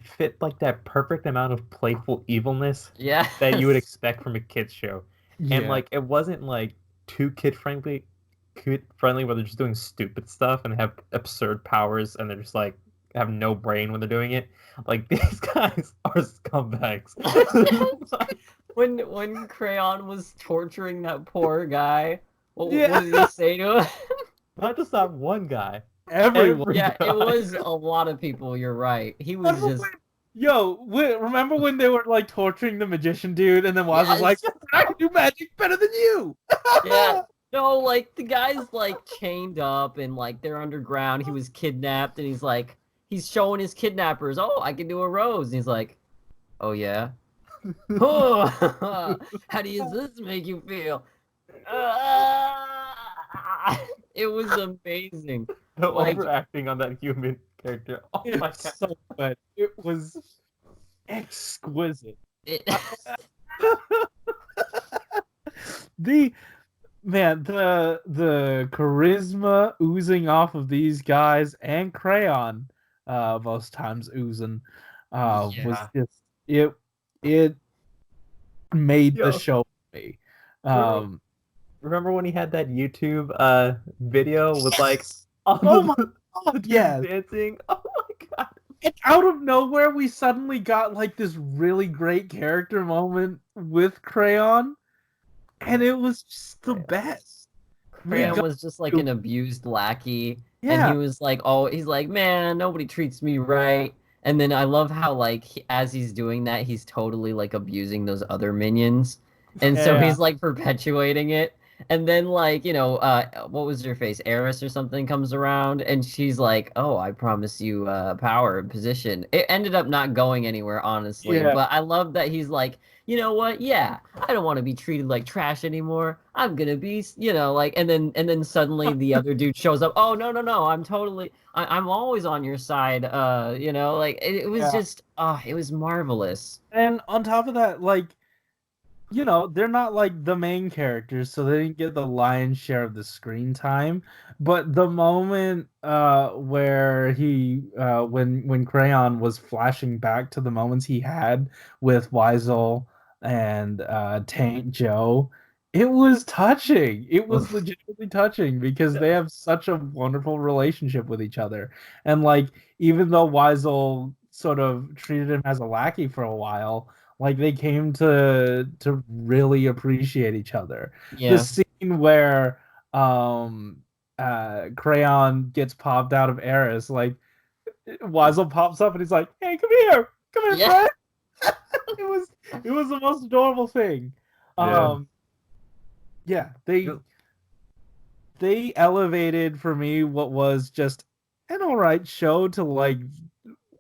[SPEAKER 2] fit like that perfect amount of playful evilness
[SPEAKER 3] Yeah.
[SPEAKER 2] that you would expect from a kids show. And
[SPEAKER 1] Yeah.
[SPEAKER 2] like it wasn't like too kid friendly where they're just doing stupid stuff and have absurd powers and they're just like have no brain when they're doing it. Like these guys are scumbags.
[SPEAKER 3] When Crayon was torturing that poor guy, what
[SPEAKER 1] Yeah.
[SPEAKER 3] did he say to him?
[SPEAKER 2] Not just that one guy.
[SPEAKER 1] Everyone.
[SPEAKER 3] Yeah, it
[SPEAKER 2] guy.
[SPEAKER 3] was a lot of people. You're right. He was
[SPEAKER 1] Remember
[SPEAKER 3] just
[SPEAKER 1] remember when they were like torturing the magician dude, and then Waz was like,
[SPEAKER 3] Yes.
[SPEAKER 1] "I can do magic better than you."
[SPEAKER 3] yeah. No, like the guy's like chained up and like they're underground. He was kidnapped and he's showing his kidnappers, "Oh, I can do a rose." And he's like, "Oh yeah." Oh, how does this make you feel? It was amazing.
[SPEAKER 2] The
[SPEAKER 3] Like-
[SPEAKER 2] overacting on that human character. Oh
[SPEAKER 1] It
[SPEAKER 2] my
[SPEAKER 1] was
[SPEAKER 2] god.
[SPEAKER 1] so good. It was exquisite.
[SPEAKER 3] It,
[SPEAKER 1] The charisma oozing off of these guys and Crayon, most times oozing, was
[SPEAKER 3] Yeah.
[SPEAKER 1] just it made
[SPEAKER 2] Yo.
[SPEAKER 1] the show for me.
[SPEAKER 2] Remember when he had that YouTube video with like all
[SPEAKER 1] Oh
[SPEAKER 2] the
[SPEAKER 1] my God, yes.
[SPEAKER 2] dancing? Oh my god.
[SPEAKER 1] And out of nowhere, we suddenly got like this really great character moment with Crayon, and it was just the best.
[SPEAKER 3] Crayon
[SPEAKER 1] got-
[SPEAKER 3] was just like an abused lackey. And
[SPEAKER 1] Yeah,
[SPEAKER 3] he was like, "Oh, he's like, man, nobody treats me right." And then I love how like as he's doing that, he's totally like abusing those other minions, and so
[SPEAKER 1] Yeah.
[SPEAKER 3] he's like perpetuating it. And then like what was her face, Eris or something comes around, and she's like, "Oh, I promise you power and position." It ended up not going anywhere, honestly.
[SPEAKER 1] Yeah.
[SPEAKER 3] But I love that he's like, you know what? Yeah, I don't want to be treated like trash anymore. I'm gonna be, like, and then suddenly the other dude shows up. Oh no, I'm always on your side. Like it was
[SPEAKER 1] Yeah.
[SPEAKER 3] just, it was marvelous.
[SPEAKER 1] and on top of that, like, they're not like the main characters, so they didn't get the lion's share of the screen time. But the moment where when Crayon was flashing back to the moments he had with Weisel and Tank Joe, it was touching. It was legitimately touching because they have such a wonderful relationship with each other. And like, even though Weisel sort of treated him as a lackey for a while, like they came to really appreciate each other.
[SPEAKER 3] Yeah.
[SPEAKER 1] The scene where Crayon gets popped out of Eris, like Weisel pops up and he's like, "Hey, come here,
[SPEAKER 3] Yeah.
[SPEAKER 1] friend." it was the most adorable thing.
[SPEAKER 2] Yeah.
[SPEAKER 1] Yeah, they elevated for me what was just an alright show to like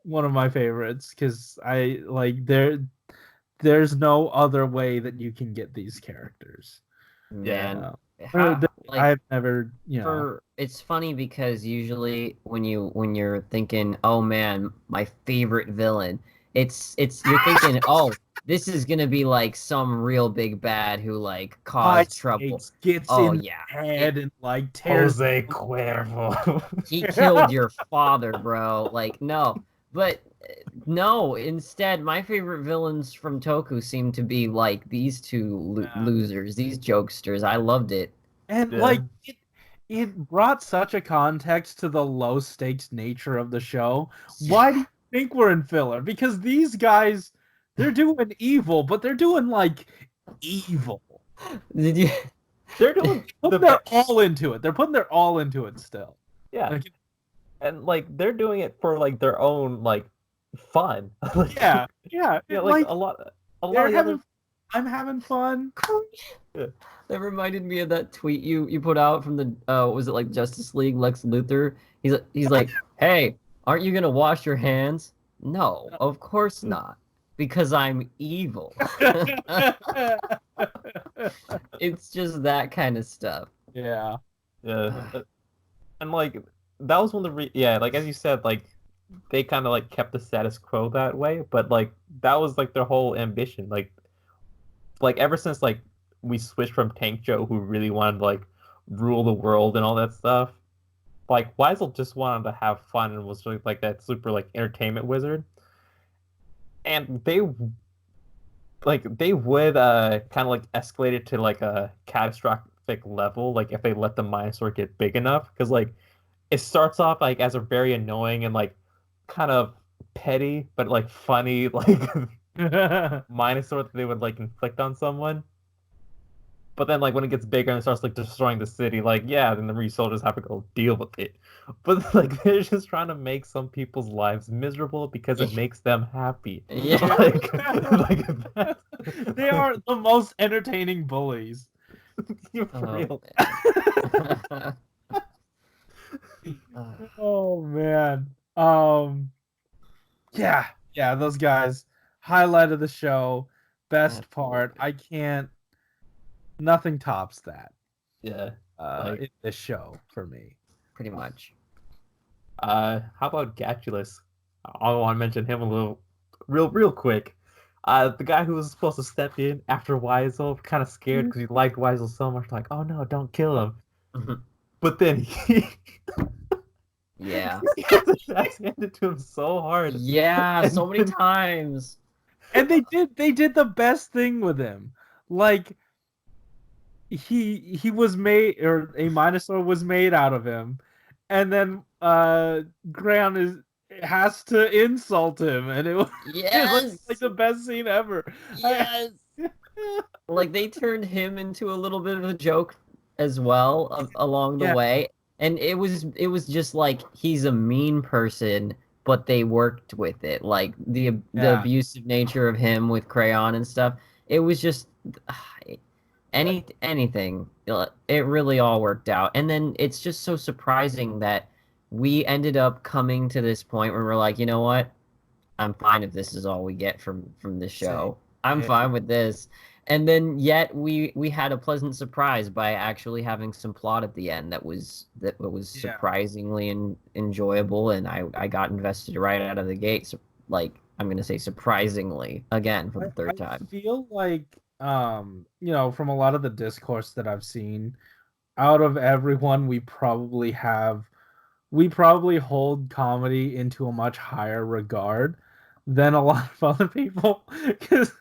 [SPEAKER 1] one of my favorites, because I like there's no other way that you can get these characters.
[SPEAKER 3] Man.
[SPEAKER 1] I've never,
[SPEAKER 3] It's funny because usually when you're thinking, "Oh man, my favorite villain," it's you're thinking, "Oh, this is gonna be like some real big bad who like caused trouble."
[SPEAKER 1] Gets
[SPEAKER 3] Oh
[SPEAKER 1] in
[SPEAKER 3] yeah,
[SPEAKER 1] the head and like tears.
[SPEAKER 2] Jose Cuervo.
[SPEAKER 3] he killed your father, bro. Like no, but no. Instead, my favorite villains from Toku seem to be like these two losers, these jokesters. I loved it.
[SPEAKER 1] And
[SPEAKER 2] Yeah.
[SPEAKER 1] like it brought such a context to the low stakes nature of the show. Why do you think we're in filler? Because these guys, they're doing evil, but they're doing like evil.
[SPEAKER 3] Did you?
[SPEAKER 2] They're doing
[SPEAKER 1] They're all into it. They're putting their all into it still.
[SPEAKER 2] yeah,
[SPEAKER 1] Like,
[SPEAKER 2] and like they're doing it for like their own like fun. Like,
[SPEAKER 1] yeah.
[SPEAKER 2] yeah, like
[SPEAKER 1] Like,
[SPEAKER 2] a lot
[SPEAKER 1] they're
[SPEAKER 2] of the
[SPEAKER 1] having
[SPEAKER 2] other
[SPEAKER 1] I'm having fun.
[SPEAKER 3] That reminded me of that tweet you put out from the was it like Justice League Lex Luthor? He's like, "Hey, aren't you gonna wash your hands?" No, of course not, because I'm evil. It's just that kind of stuff.
[SPEAKER 1] Yeah.
[SPEAKER 2] Yeah. And like that was one of the like as you said, like they kind of like kept the status quo that way, but like that was like their whole ambition. Like ever since like we switched from Tank Joe, who really wanted to like rule the world and all that stuff, like Weisel just wanted to have fun and was like that super like entertainment wizard. And they would kind of like escalate it to like a catastrophic level, like if they let the Minosaur get big enough, because like it starts off like as a very annoying and like kind of petty but like funny like Minosaur that they would like inflict on someone. But then like when it gets bigger and starts like destroying the city, like yeah, then the RyuSoulgers have to go deal with it. But like they're just trying to make some people's lives miserable because it makes them happy.
[SPEAKER 3] Yeah.
[SPEAKER 2] Like
[SPEAKER 1] They are the most entertaining bullies.
[SPEAKER 2] For real.
[SPEAKER 1] Oh man. Yeah, those guys. Highlight of the show. Best part. I can't. Nothing tops that.
[SPEAKER 2] Yeah.
[SPEAKER 1] In this show for me.
[SPEAKER 3] Pretty much.
[SPEAKER 2] How about Gatulus? I want to mention him a little, real quick. The guy who was supposed to step in after Weisel, kind of scared because he liked Weisel so much, like, oh no, don't kill him. But then he
[SPEAKER 3] Yeah.
[SPEAKER 2] he gets the shots handed to him so hard.
[SPEAKER 3] Yeah, so many times.
[SPEAKER 1] And they did the best thing with him. Like he was made, or a Minosaur was made out of him, and then Ground has to insult him, and it was like the best scene ever.
[SPEAKER 3] Yes. Like they turned him into a little bit of a joke as well along the way, and it was just like he's a mean person, but they worked with it, like the abusive nature of him with Crayon and stuff. It was just anything. It really all worked out, and then it's just so surprising that we ended up coming to this point where we're like, you know what? I'm fine if this is all we get from this show. I'm fine with this. And then yet we had a pleasant surprise by actually having some plot at the end that was surprisingly enjoyable, and I got invested right out of the gate. So, like, I'm going to say surprisingly again for the third time.
[SPEAKER 1] I feel like from a lot of the discourse that I've seen, out of everyone, we probably hold comedy into a much higher regard than a lot of other people, because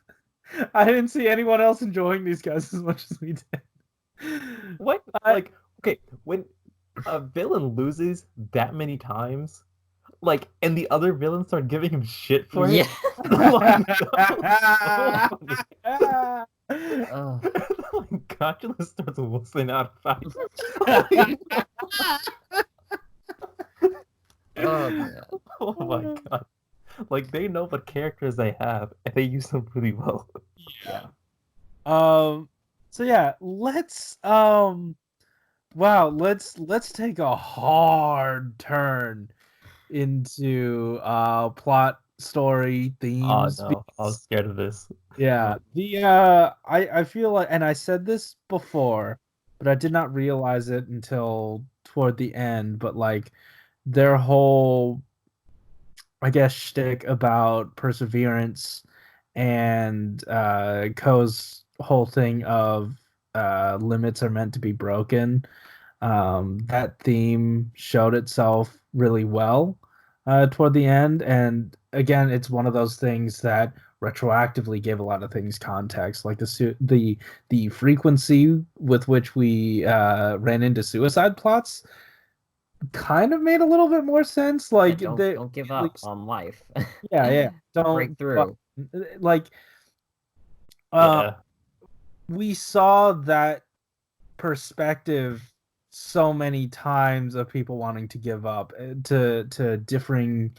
[SPEAKER 1] I didn't see anyone else enjoying these guys as much as we did.
[SPEAKER 2] What? Like, okay, when a villain loses that many times, like, and the other villains start giving him shit for it. Gotulus starts whistling out fast. Oh my god. Like, they know what characters they have, and they use them really well.
[SPEAKER 1] Yeah. So yeah, let's take a hard turn into plot, story, themes.
[SPEAKER 2] Oh no, I was scared of this.
[SPEAKER 1] Yeah. I feel like, and I said this before, but I did not realize it until toward the end, but like their whole, I guess, shtick about perseverance and Ko's whole thing of limits are meant to be broken. That theme showed itself really well toward the end, and again, it's one of those things that retroactively gave a lot of things context, like the frequency with which we ran into suicide plots kind of made a little bit more sense. Like,
[SPEAKER 3] don't give up on life.
[SPEAKER 1] Yeah, don't
[SPEAKER 3] break through.
[SPEAKER 1] Like, we saw that perspective so many times of people wanting to give up to differing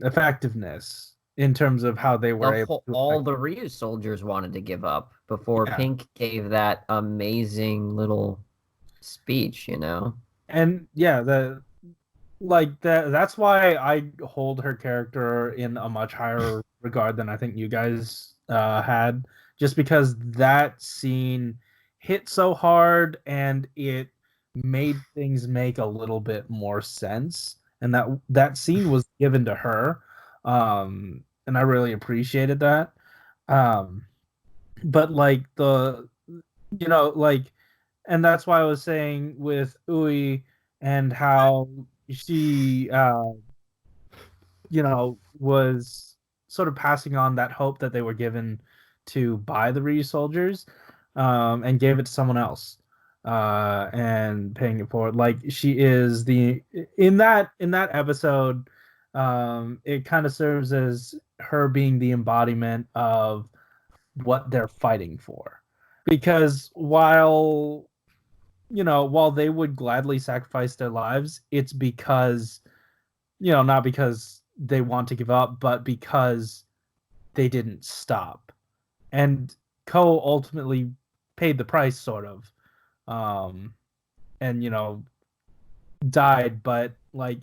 [SPEAKER 1] effectiveness in terms of how they were able to
[SPEAKER 3] all the RyuSoulgers wanted to give up before Pink gave that amazing little speech, you know.
[SPEAKER 1] And yeah, that's why I hold her character in a much higher regard than I think you guys had, just because that scene hit so hard and it made things make a little bit more sense, and that scene was given to her, and I really appreciated that. But like like, and that's why I was saying with Ui and how she was sort of passing on that hope that they were given to buy the RyuSoulgers, and gave it to someone else, and paying it forward. Like, she is in that episode, it kind of serves as her being the embodiment of what they're fighting for, because while they would gladly sacrifice their lives, it's because, not because they want to give up, but because they didn't stop. And Ko ultimately paid the price, sort of, and died, but like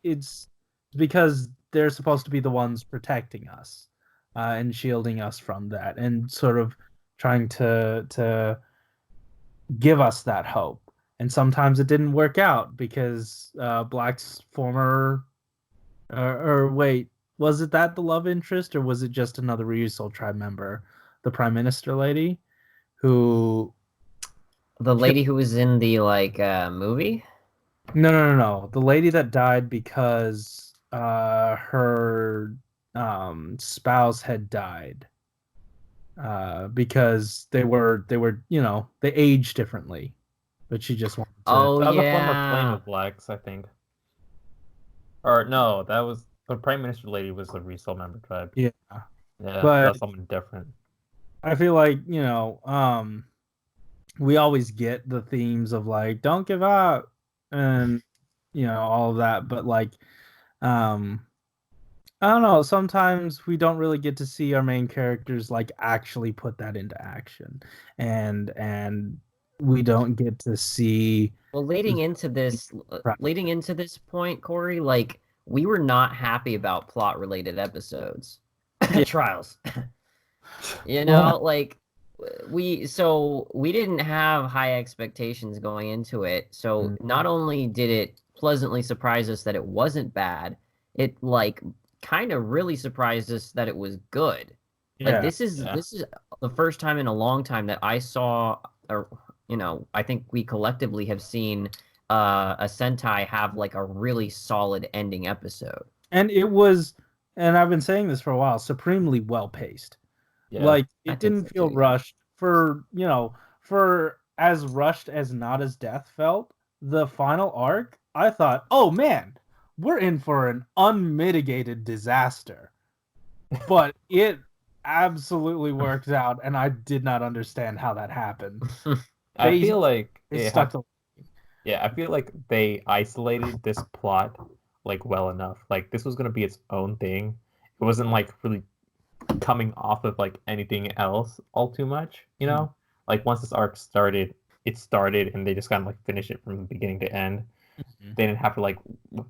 [SPEAKER 1] it's because they're supposed to be the ones protecting us, and shielding us from that, and sort of trying to give us that hope. And sometimes it didn't work out because Black's former, or wait, was it that the love interest, or was it just another RyuSoul tribe member, the Prime Minister lady, who
[SPEAKER 3] the lady who was in the movie?
[SPEAKER 1] No. The lady that died because her spouse had died. Because they age differently, but she just wanted to.
[SPEAKER 3] Oh,
[SPEAKER 2] that was
[SPEAKER 3] yeah.
[SPEAKER 2] a former flame of Blacks, I think. Or no, that was the Prime Minister lady was a RyuSoul member tribe.
[SPEAKER 1] Yeah,
[SPEAKER 2] Yeah,
[SPEAKER 1] but
[SPEAKER 2] that's something different.
[SPEAKER 1] I feel like we always get the themes of like, don't give up, and all of that, but like, I don't know, sometimes we don't really get to see our main characters like actually put that into action, and we don't get to see.
[SPEAKER 3] Well, leading into this point, Corey, like, we were not happy about plot related episodes. Trials. Like, we didn't have high expectations going into it. So not only did it pleasantly surprise us that it wasn't bad, it like kind of really surprised us that it was good. Like, this is the first time in a long time that I saw, or I think we collectively have seen a Sentai have like a really solid ending episode.
[SPEAKER 1] And it was, and I've been saying this for a while, supremely well paced. Yeah, like, it didn't feel rushed. For as rushed as Not as Death felt, the final arc, I thought, oh man, we're in for an unmitigated disaster. But it absolutely worked out, and I did not understand how that happened.
[SPEAKER 2] I feel like
[SPEAKER 1] I
[SPEAKER 2] feel like they isolated this plot like well enough. Like, this was gonna be its own thing. It wasn't like really coming off of like anything else all too much, Like, once this arc started, it started, and they just kind of like finished it from beginning to end. They didn't have to like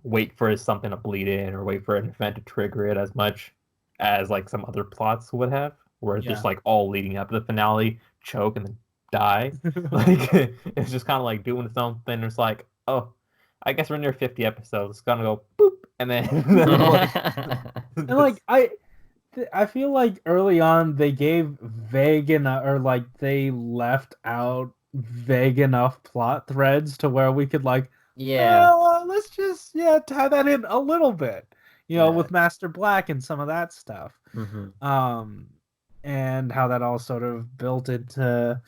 [SPEAKER 2] wait for something to bleed in or wait for an event to trigger it as much as like some other plots would have, where it's just like all leading up to the finale, choke and then die. Like, it's just kind of like doing something. It's like, oh, I guess we're near 50 episodes. It's gonna go boop, and then
[SPEAKER 1] and like I feel like early on they gave vague enough, or like they left out vague enough plot threads to where we could like, let's just tie that in a little bit, with Master Black and some of that stuff, and how that all sort of built into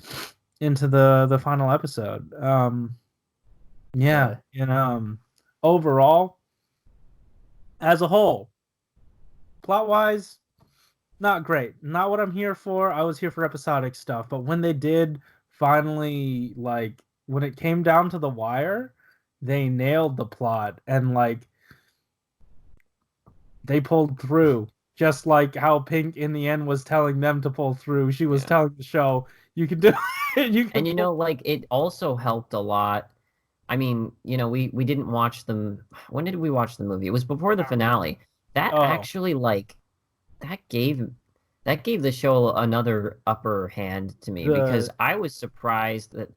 [SPEAKER 1] the final episode. Overall, as a whole, plot wise, not great. Not what I'm here for. I was here for episodic stuff, but when they did finally, like, when it came down to the wire, they nailed the plot, and like they pulled through. just like how Pink in the end was telling them to pull through. She was telling the show, "You can do it. You can."
[SPEAKER 3] And like it also helped a lot. I mean, we didn't watch them. When did we watch the movie? It was before the finale. That actually that gave the show another upper hand to me because I was surprised that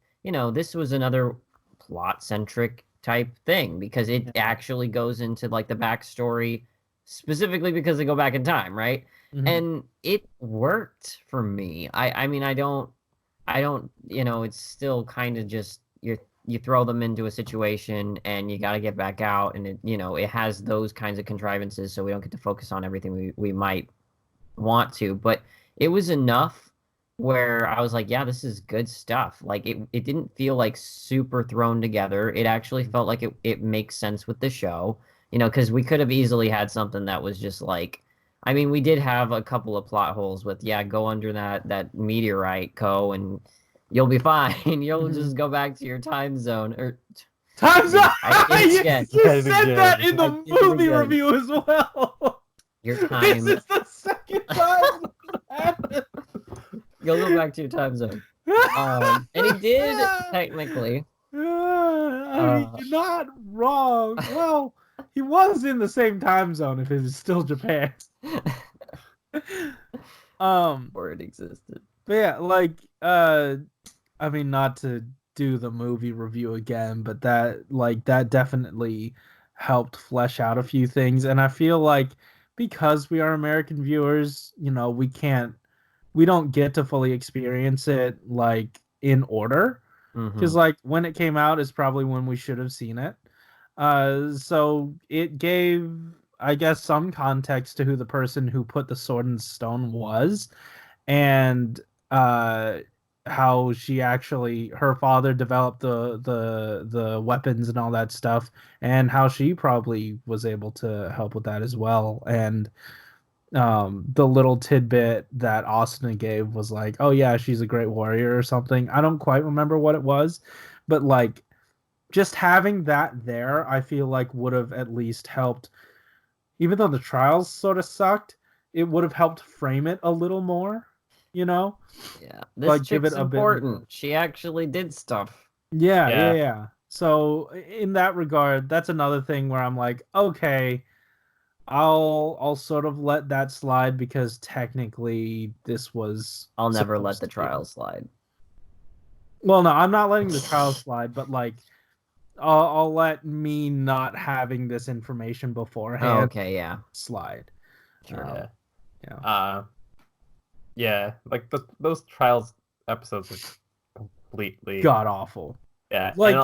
[SPEAKER 3] this was another plot centric type thing because it actually goes into like the backstory specifically because they go back in time, right? And it worked for me. I mean I don't it's still kind of just you throw them into a situation and you got to get back out, and it has those kinds of contrivances, so we don't get to focus on everything we might want to. But it was enough where I was like, yeah, this is good stuff. Like it didn't feel like super thrown together. It actually felt like it makes sense with the show, because we could have easily had something that was just like, I mean, we did have a couple of plot holes with, go under that meteorite, and you'll be fine. You'll just go back to your time zone or
[SPEAKER 1] time zone. You
[SPEAKER 2] said
[SPEAKER 1] that in the movie review as well.
[SPEAKER 3] Your time.
[SPEAKER 1] This is the second time this happened.
[SPEAKER 3] You'll go back to your time zone. And he did technically.
[SPEAKER 1] I mean, you're not wrong. Well, he was in the same time zone if it was still Japan.
[SPEAKER 3] Or it existed.
[SPEAKER 1] But yeah, like, I mean, not to do the movie review again, but that definitely helped flesh out a few things, and I feel like because we are American viewers, we don't get to fully experience it like in order, because like when it came out is probably when we should have seen it. So it gave, I guess, some context to who the person who put the sword in stone was, and how she actually, her father developed the weapons and all that stuff, and how she probably was able to help with that as well. And the little tidbit that Austin gave was like, oh yeah, she's a great warrior or something. I don't quite remember what it was, but like just having that there, I feel like would have at least helped. Even though the trials sort of sucked, it would have helped frame it a little more,
[SPEAKER 3] Yeah, this
[SPEAKER 1] like,
[SPEAKER 3] chick's
[SPEAKER 1] give it a
[SPEAKER 3] important. She actually did stuff.
[SPEAKER 1] Yeah. So in that regard, that's another thing where I'm like, okay, I'll sort of let that slide because technically this was.
[SPEAKER 3] I'll never let the trial slide.
[SPEAKER 1] Well, no, I'm not letting the trial slide, but like, I'll let me not having this information beforehand.
[SPEAKER 3] Oh, okay, yeah.
[SPEAKER 1] Slide.
[SPEAKER 3] Sure.
[SPEAKER 2] Yeah. Like those trials episodes are completely
[SPEAKER 1] god awful.
[SPEAKER 2] Yeah,
[SPEAKER 1] like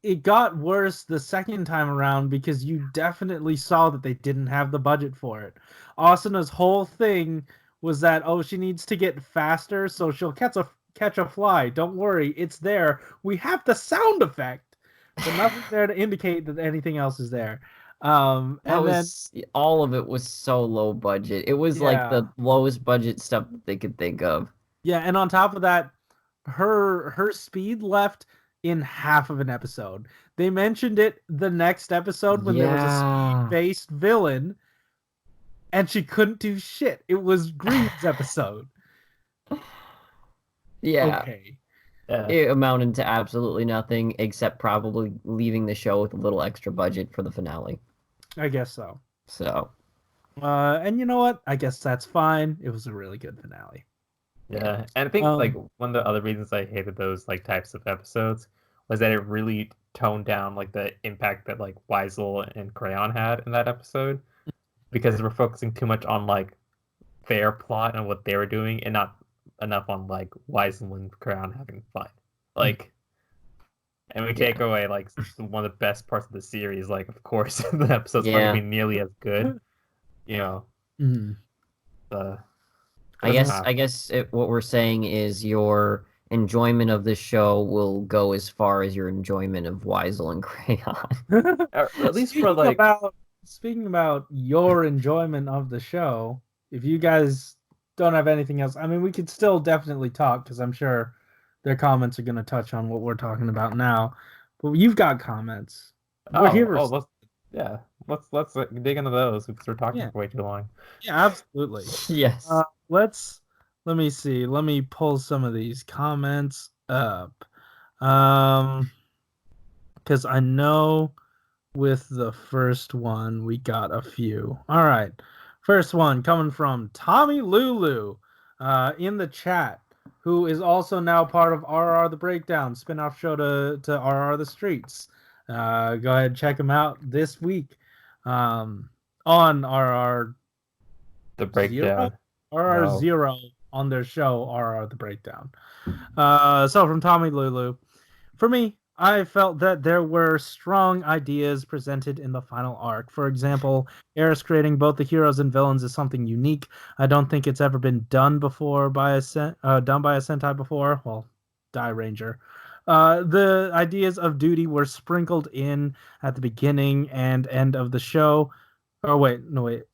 [SPEAKER 1] it got worse the second time around because you definitely saw that they didn't have the budget for it. Asana's whole thing was that, oh, she needs to get faster so she'll catch a fly. Don't worry, it's there. We have the sound effect, but nothing there to indicate that anything else is there. All
[SPEAKER 3] of it was so low budget. It was like the lowest budget stuff that they could think of.
[SPEAKER 1] Yeah, and on top of that, her speed left in half of an episode. They mentioned it the next episode when there was a speed-based villain, and she couldn't do shit. It was Green's episode.
[SPEAKER 3] Yeah.
[SPEAKER 1] Okay.
[SPEAKER 3] It amounted to absolutely nothing except probably leaving the show with a little extra budget for the finale.
[SPEAKER 1] I guess so.
[SPEAKER 3] So.
[SPEAKER 1] And you know what? I guess that's fine. It was a really good finale.
[SPEAKER 2] Yeah, and I think like one of the other reasons I hated those like types of episodes was that it really toned down like the impact that like Weisel and Crayon had in that episode, because we're focusing too much on like their plot and what they were doing, and not enough on like Weisel and Crayon having fun. Like, and we take away like one of the best parts of the series. Like, of course, the episode's not gonna be nearly as good,
[SPEAKER 3] I guess what we're saying is your enjoyment of the show will go as far as your enjoyment of Weisel and Crayon.
[SPEAKER 2] At least for like.
[SPEAKER 1] Speaking about your enjoyment of the show, if you guys don't have anything else, I mean, we could still definitely talk because I'm sure their comments are going to touch on what we're talking about now. But you've got comments. We're here.
[SPEAKER 2] Yeah. let's dig into those because we're talking for way too long.
[SPEAKER 1] Yeah, absolutely.
[SPEAKER 3] Yes.
[SPEAKER 1] Let me see. Let me pull some of these comments up. Because I know with the first one we got a few. All right. First one coming from Tommy Lulu in the chat, who is also now part of RRR the Breakdown, spin-off show to RRR the Streets. Go ahead and check him out this week on RRR
[SPEAKER 2] The Breakdown.
[SPEAKER 1] RR Zero on their show RR the Breakdown. So from Tommy Lulu, for me, I felt that there were strong ideas presented in the final arc. For example, Eris creating both the heroes and villains is something unique. I don't think it's ever been done before by a Sentai before. Well, Die Ranger. The ideas of duty were sprinkled in at the beginning and end of the show.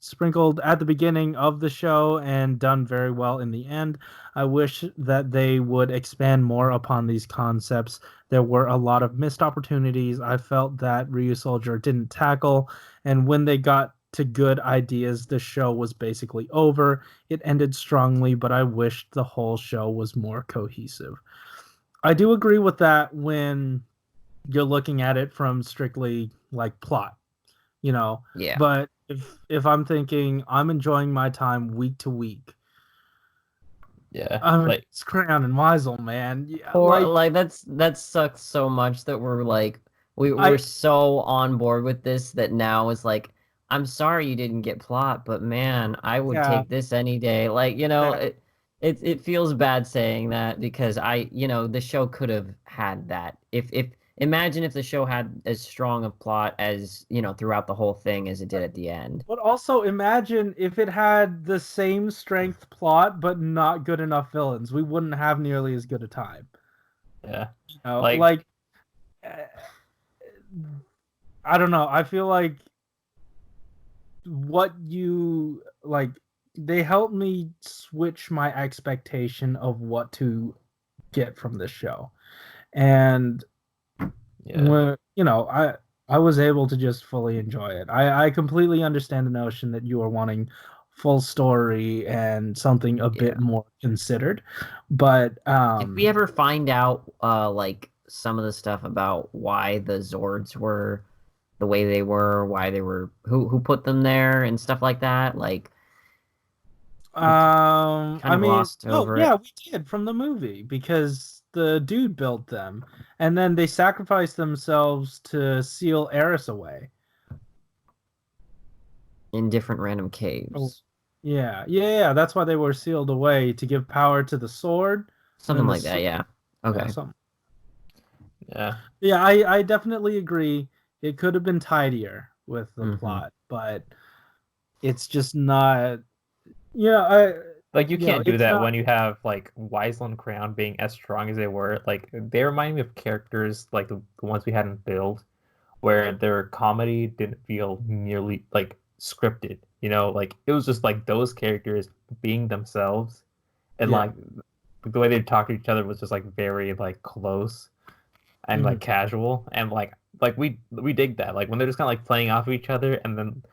[SPEAKER 1] Sprinkled at the beginning of the show and done very well in the end. I wish that they would expand more upon these concepts. There were a lot of missed opportunities I felt that RyuSoulger didn't tackle, and when they got to good ideas, the show was basically over. It ended strongly, but I wished the whole show was more cohesive. I do agree with that when you're looking at it from strictly like plot,
[SPEAKER 3] Yeah.
[SPEAKER 1] But if I'm thinking I'm enjoying my time week to week, it's Crayon and Weisel, man. Yeah,
[SPEAKER 3] or that sucks so much that we're so on board with this that now is like, I'm sorry you didn't get plot, but man, I would take this any day. It feels bad saying that because the show could have had that. Imagine if the show had as strong a plot as, throughout the whole thing as it did at the end.
[SPEAKER 1] But also imagine if it had the same strength plot but not good enough villains. We wouldn't have nearly as good a time.
[SPEAKER 2] Yeah.
[SPEAKER 1] I don't know. I feel like they helped me switch my expectation of what to get from this show. And I was able to just fully enjoy it. I completely understand the notion that you are wanting full story and something a bit more considered. But
[SPEAKER 3] if we ever find out some of the stuff about why the Zords were the way they were, why they were, who put them there and stuff like that,
[SPEAKER 1] we did from the movie because the dude built them, and then they sacrificed themselves to seal Eris away
[SPEAKER 3] in different random caves.
[SPEAKER 1] Yeah. That's why they were sealed away, to give power to the sword.
[SPEAKER 3] Something like that, yeah. Okay.
[SPEAKER 1] Yeah, I definitely agree. It could have been tidier with the plot, but it's just not.
[SPEAKER 2] You can't do that when you have Weisel and Crayon being as strong as they were. They remind me of characters like the ones we had in Build, where their comedy didn't feel nearly scripted. It was just those characters being themselves, and the way they talk to each other was just very close and casual, and we dig that. When they're just kind of playing off of each other, and then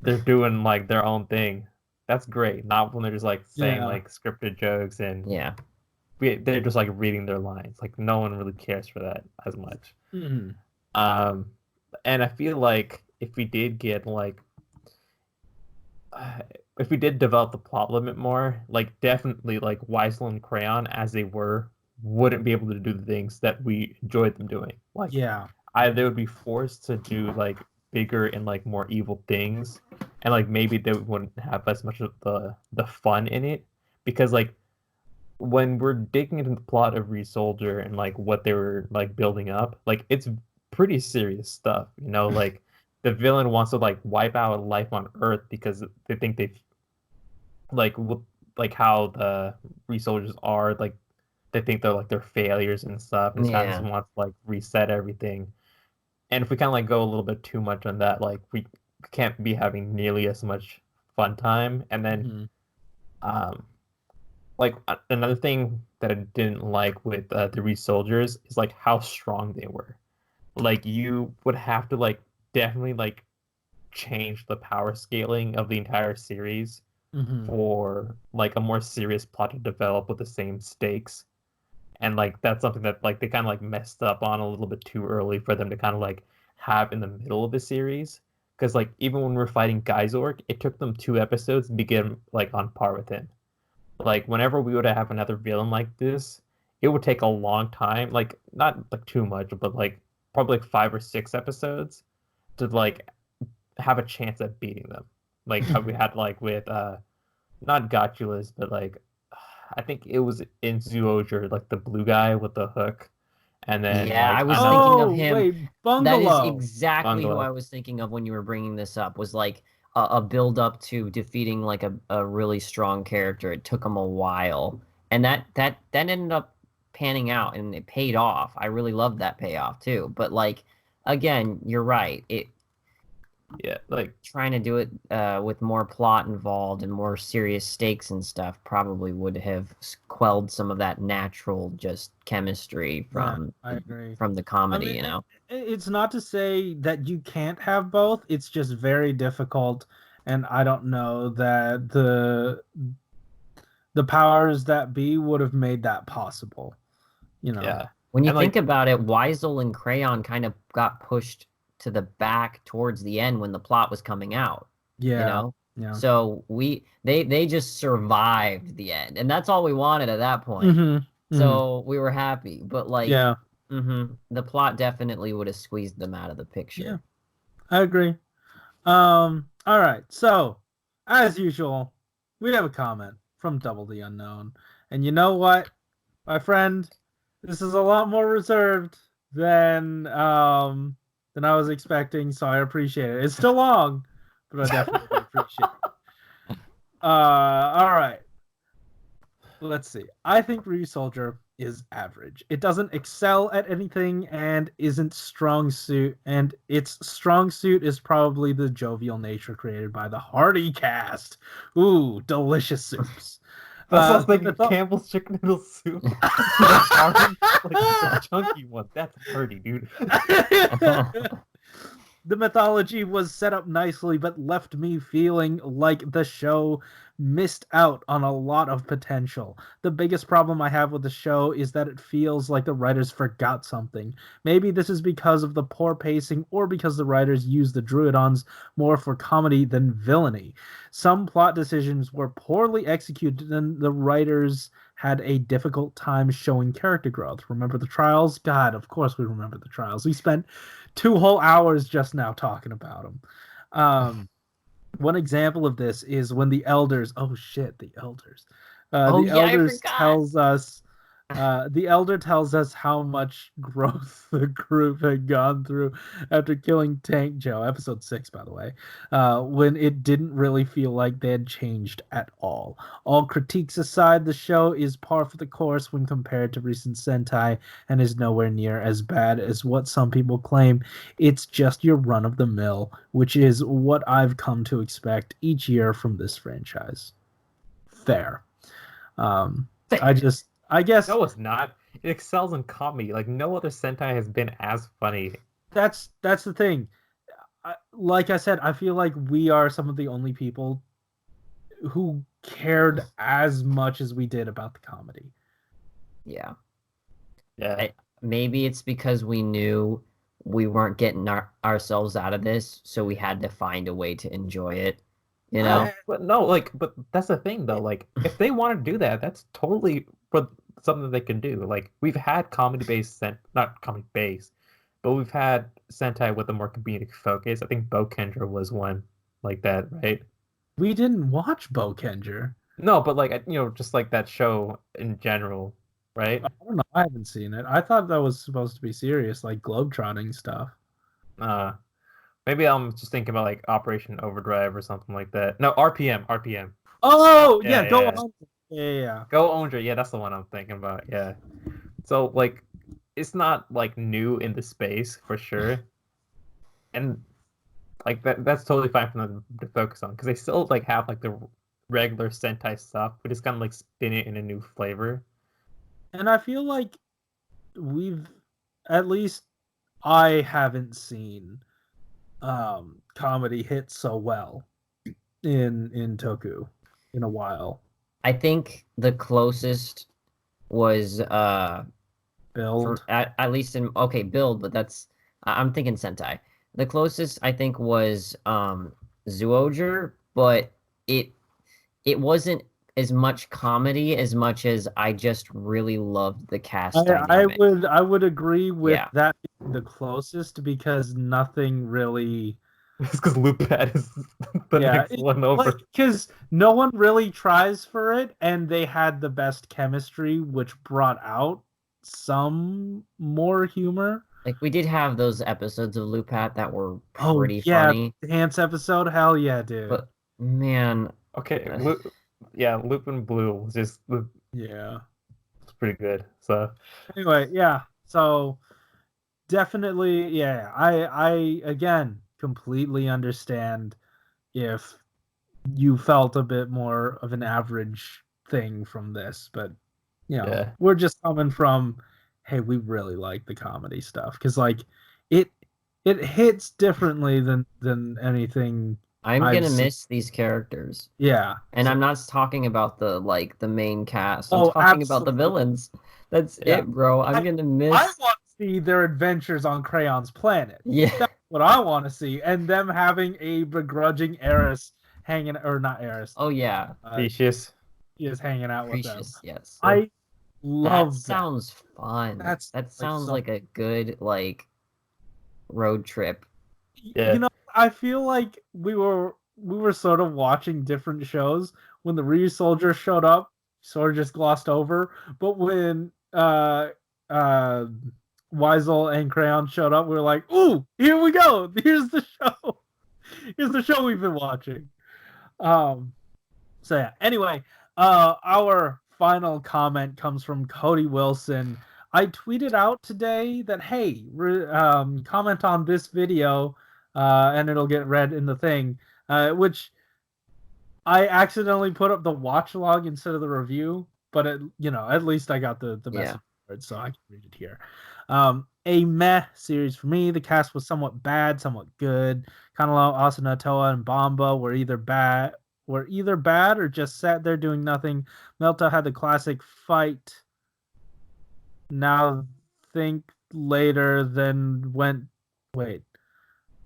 [SPEAKER 2] they're doing their own thing. That's great. Not when they're just saying scripted jokes and they're just reading their lines. No one really cares for that as much.
[SPEAKER 1] Mm-hmm.
[SPEAKER 2] And I feel if we did get if we did develop the plot limit more, definitely Weisel and Crayon as they wouldn't be able to do the things that we enjoyed them doing. They would be forced to do bigger and more evil things, and maybe they wouldn't have as much of the fun in it, because when we're digging into the plot of RyuSoulger and what they were building up, it's pretty serious stuff. The villain wants to wipe out life on Earth because they think they've how the RyuSoulgers are, they think they're failures and stuff, and kind of wants to reset everything. And if we kind of go a little bit too much on that, we can't be having nearly as much fun time. And then, another thing that I didn't like with the RyuSoulgers is how strong they were. You would have to definitely changed the power scaling of the entire series
[SPEAKER 1] Mhm.
[SPEAKER 2] for like a more serious plot to develop with the same stakes. And like that's something that like they kind of like messed up on a little bit too early for them to kind of like have in the middle of the series. Because like even when we're fighting Geizorg, it took them 2 episodes to begin like on par with him. Like whenever we would have another villain like this, it would take a long time, like not like too much, but like probably like 5 or 6 episodes to like have a chance at beating them. Like how we had like with not Gotulus, but like I think it was in Zoologer, like the blue guy with the hook, and then
[SPEAKER 3] Yeah,
[SPEAKER 2] like
[SPEAKER 3] I was
[SPEAKER 2] another
[SPEAKER 3] thinking of
[SPEAKER 1] Oh
[SPEAKER 3] him.
[SPEAKER 1] wait,
[SPEAKER 3] That is
[SPEAKER 1] Bungalow.
[SPEAKER 3] exactly who I
[SPEAKER 2] bungalow.
[SPEAKER 3] was thinking of when you were bringing this up. Was like a build up to defeating like a really strong character. It took him a while, and that ended up panning out, and it paid off. I really loved that payoff too. But like again, you're right. It
[SPEAKER 2] Yeah, like
[SPEAKER 3] trying to do it with more plot involved and more serious stakes and stuff probably would have quelled some of that natural just chemistry
[SPEAKER 1] Yeah, I agree.
[SPEAKER 3] from the
[SPEAKER 1] I
[SPEAKER 3] comedy,
[SPEAKER 1] mean,
[SPEAKER 3] you know.
[SPEAKER 1] it's not to say that you can't have both. It's just very difficult, and I don't know that the powers that be would have made that possible. You know.
[SPEAKER 2] yeah,
[SPEAKER 3] When you
[SPEAKER 2] and
[SPEAKER 3] think
[SPEAKER 2] like
[SPEAKER 3] about it, Weisel and Crayon kind of got pushed to the back towards the end when the plot was coming out, you
[SPEAKER 1] Yeah.
[SPEAKER 3] know?
[SPEAKER 1] Yeah.
[SPEAKER 3] So they just survived the end, and that's all we wanted at that point.
[SPEAKER 1] Mhm. Mhm.
[SPEAKER 3] So we were happy, but like
[SPEAKER 1] Yeah.
[SPEAKER 3] the plot definitely would have squeezed them out of the
[SPEAKER 1] Yeah.
[SPEAKER 3] picture.
[SPEAKER 1] I agree. All right. So, as usual, we have a comment from Double the Unknown. And you know what, my friend? This is a lot more reserved than I was expecting, so I appreciate it. It's still long, but I definitely appreciate it. All right. Let's see. I think RyuSoulger is average. It doesn't excel at anything and isn't strong suit. And its strong suit is probably the jovial nature created by the Hardy cast. Ooh, delicious soups.
[SPEAKER 2] that's what I was
[SPEAKER 1] The
[SPEAKER 2] thinking.
[SPEAKER 1] mytho-
[SPEAKER 2] Campbell's chicken noodle soup, the hearty, like the chunky one. That's hearty, dude.
[SPEAKER 1] The mythology was set up nicely, but left me feeling like the show missed out on a lot of potential. The biggest problem I have with the show is that it feels like the writers forgot something. Maybe this is because of the poor pacing or because the writers used the Druidons more for comedy than villainy. Some plot decisions were poorly executed and the writers had a difficult time showing character growth. Remember the trials? God, of course we remember the trials. We spent 2 whole hours just now talking about them. One example of this is when the elders. Oh shit, the elders.
[SPEAKER 3] Oh
[SPEAKER 1] The
[SPEAKER 3] yeah, I
[SPEAKER 1] elders
[SPEAKER 3] forgot.
[SPEAKER 1] tells us. The elder tells us how much growth the group had gone through after killing Tank Joe, episode 6, by the way, when it didn't really feel like they had changed at all. All critiques aside, the show is par for the course when compared to recent Sentai and is nowhere near as bad as what some people claim. It's just your run of the mill, which is what I've come to expect each year from this franchise. Fair. Um, I guess
[SPEAKER 2] No, it's not. It excels in comedy. Like no other Sentai has been as funny.
[SPEAKER 1] that's the thing. Like I said, I feel like we are some of the only people who cared as much as we did about the comedy.
[SPEAKER 3] Yeah.
[SPEAKER 2] Yeah.
[SPEAKER 3] Maybe it's because we knew we weren't getting ourselves out of this, so we had to find a way to enjoy it, you
[SPEAKER 2] No,
[SPEAKER 3] know?
[SPEAKER 2] but no, like, but that's the thing though. Like, if they want to do that, that's totally for something they can do. Like, we've had comedy-based, not comedy-based, but we've had Sentai with a more comedic focus. I think Kendra was one like that, right?
[SPEAKER 1] We didn't watch Bokenger.
[SPEAKER 2] No, but like, just like that show in general, right?
[SPEAKER 1] I don't know. I haven't seen it. I thought that was supposed to be serious, like globetrotting stuff.
[SPEAKER 2] Uh, maybe I'm just thinking about like Operation Overdrive or something like that. No, RPM, RPM.
[SPEAKER 1] Oh
[SPEAKER 2] Yeah,
[SPEAKER 1] yeah, go
[SPEAKER 2] yeah.
[SPEAKER 1] on. Yeah.
[SPEAKER 2] Go Ondra. Yeah, that's the one I'm thinking about. Yeah. So like, it's not like new in the space for sure, and like that's totally fine for them to focus on because they still like have like the regular Sentai stuff, but just kind of like spin it in a new flavor.
[SPEAKER 1] And I feel like we've, at least I haven't seen comedy hit so well in Toku in a while.
[SPEAKER 3] I think the closest was
[SPEAKER 1] Build.
[SPEAKER 3] at least in build, but I'm thinking Sentai. The closest I think was Zyuohger, but it wasn't as much comedy as much as I just really loved the cast dynamic.
[SPEAKER 1] I would agree with
[SPEAKER 3] Yeah.
[SPEAKER 1] that being the closest because nothing really.
[SPEAKER 2] It's because Lupad is the next one over.
[SPEAKER 1] Because no one really tries for it, and they had the best chemistry, which brought out some more humor.
[SPEAKER 3] Like we did have those episodes of Lupat that were pretty funny.
[SPEAKER 1] Dance episode, hell yeah, dude.
[SPEAKER 3] But man,
[SPEAKER 2] okay, Lupin Blue was just it's pretty good. So
[SPEAKER 1] anyway, yeah. So definitely, yeah. I again completely understand if you felt a bit more of an average thing from this, but we're just coming from, hey, we really like the comedy stuff because like it hits differently than anything.
[SPEAKER 3] I'm gonna miss these characters.
[SPEAKER 1] Yeah,
[SPEAKER 3] and I'm not talking about the main cast. I'm talking about the villains. That's it, bro. I'm gonna miss.
[SPEAKER 1] I want to see their adventures on Crayon's planet.
[SPEAKER 3] Yeah,
[SPEAKER 1] that's what I want to see, and them having a begrudging heiress hanging, or not heiress.
[SPEAKER 3] Oh yeah,
[SPEAKER 2] Precious.
[SPEAKER 1] He is hanging out with them.
[SPEAKER 3] Yes,
[SPEAKER 1] I love that.
[SPEAKER 3] Sounds fun. That sounds like a good road trip.
[SPEAKER 2] Yeah.
[SPEAKER 1] You know, I feel like we were sort of watching different shows. When the RyuSoulger showed up, sort of just glossed over. But when Weisel and Crayon showed up, we were like, "Ooh, here we go! Here's the show. Here's the show we've been watching." So yeah. Anyway, our final comment comes from Cody Wilson. I tweeted out today that, hey, comment on this video, and it'll get read in the thing, which I accidentally put up the watch log instead of the review, but at least I got the message, so I can read it here. A meh series for me. The cast was somewhat bad, somewhat good. Kanalo, Asuna, Toa, and Bamba were either bad or just sat there doing nothing. Melta had the classic fight. Now think later, then went. Wait.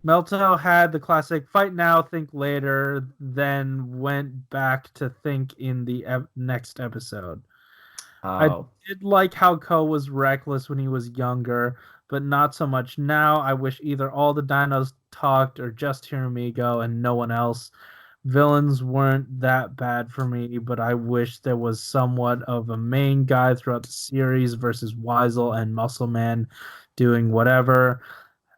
[SPEAKER 1] Melto had the classic fight now, think later, then went back to think in the next episode. I did like how Ko was reckless when he was younger, but not so much now. I wish either all the dinos talked or just Hirumigo and no one else. Villains weren't that bad for me, but I wish there was somewhat of a main guy throughout the series versus Weisel and Muscle Man doing whatever.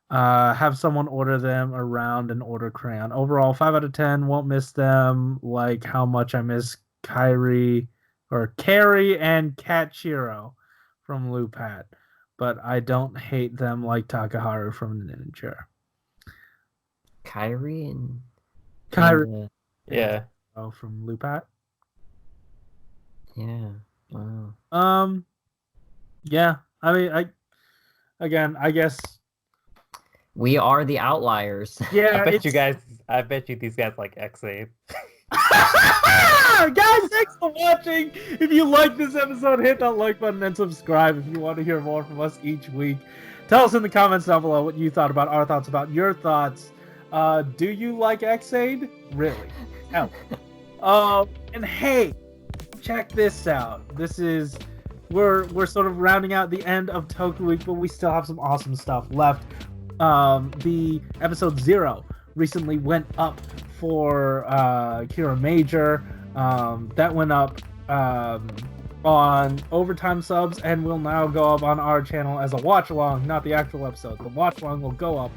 [SPEAKER 1] Have someone order them around and order Crayon. Overall, 5 out of 10. Won't miss them like how much I miss Carrie and Katchiro from Lupat. But I don't hate them like Takaharu from Ninja.
[SPEAKER 3] Kyrie.
[SPEAKER 2] Yeah.
[SPEAKER 1] Oh, from Lupat.
[SPEAKER 3] Yeah. Wow.
[SPEAKER 1] Yeah. I mean, I guess
[SPEAKER 3] we are the outliers.
[SPEAKER 1] Yeah.
[SPEAKER 2] I bet you these guys like X8.
[SPEAKER 1] Guys, thanks for watching. If you like this episode, hit that like button and subscribe if you want to hear more from us each week. Tell us in the comments down below what you thought about our thoughts about your thoughts. Do you like X8? Really? Hell. And hey, check this out. We're sort of rounding out the end of Toku Week, but we still have some awesome stuff left. The episode 0 recently went up for Kira Major. That went up on Overtime subs and will now go up on our channel as a watch along, not the actual episode. The watch along will go up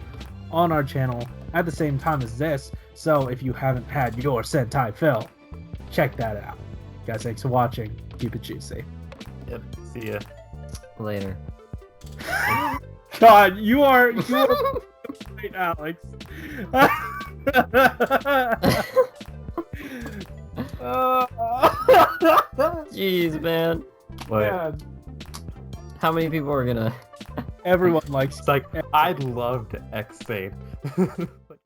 [SPEAKER 1] on our channel at the same time as this. So if you haven't had your Sentai fill, check that out. Guys, thanks for watching. Keep it juicy.
[SPEAKER 2] Yep. See ya.
[SPEAKER 3] Later.
[SPEAKER 1] God, you are great, Alex.
[SPEAKER 3] Jeez, man.
[SPEAKER 2] What?
[SPEAKER 3] How many people are gonna?
[SPEAKER 1] Everyone likes.
[SPEAKER 2] It's like I loved X8.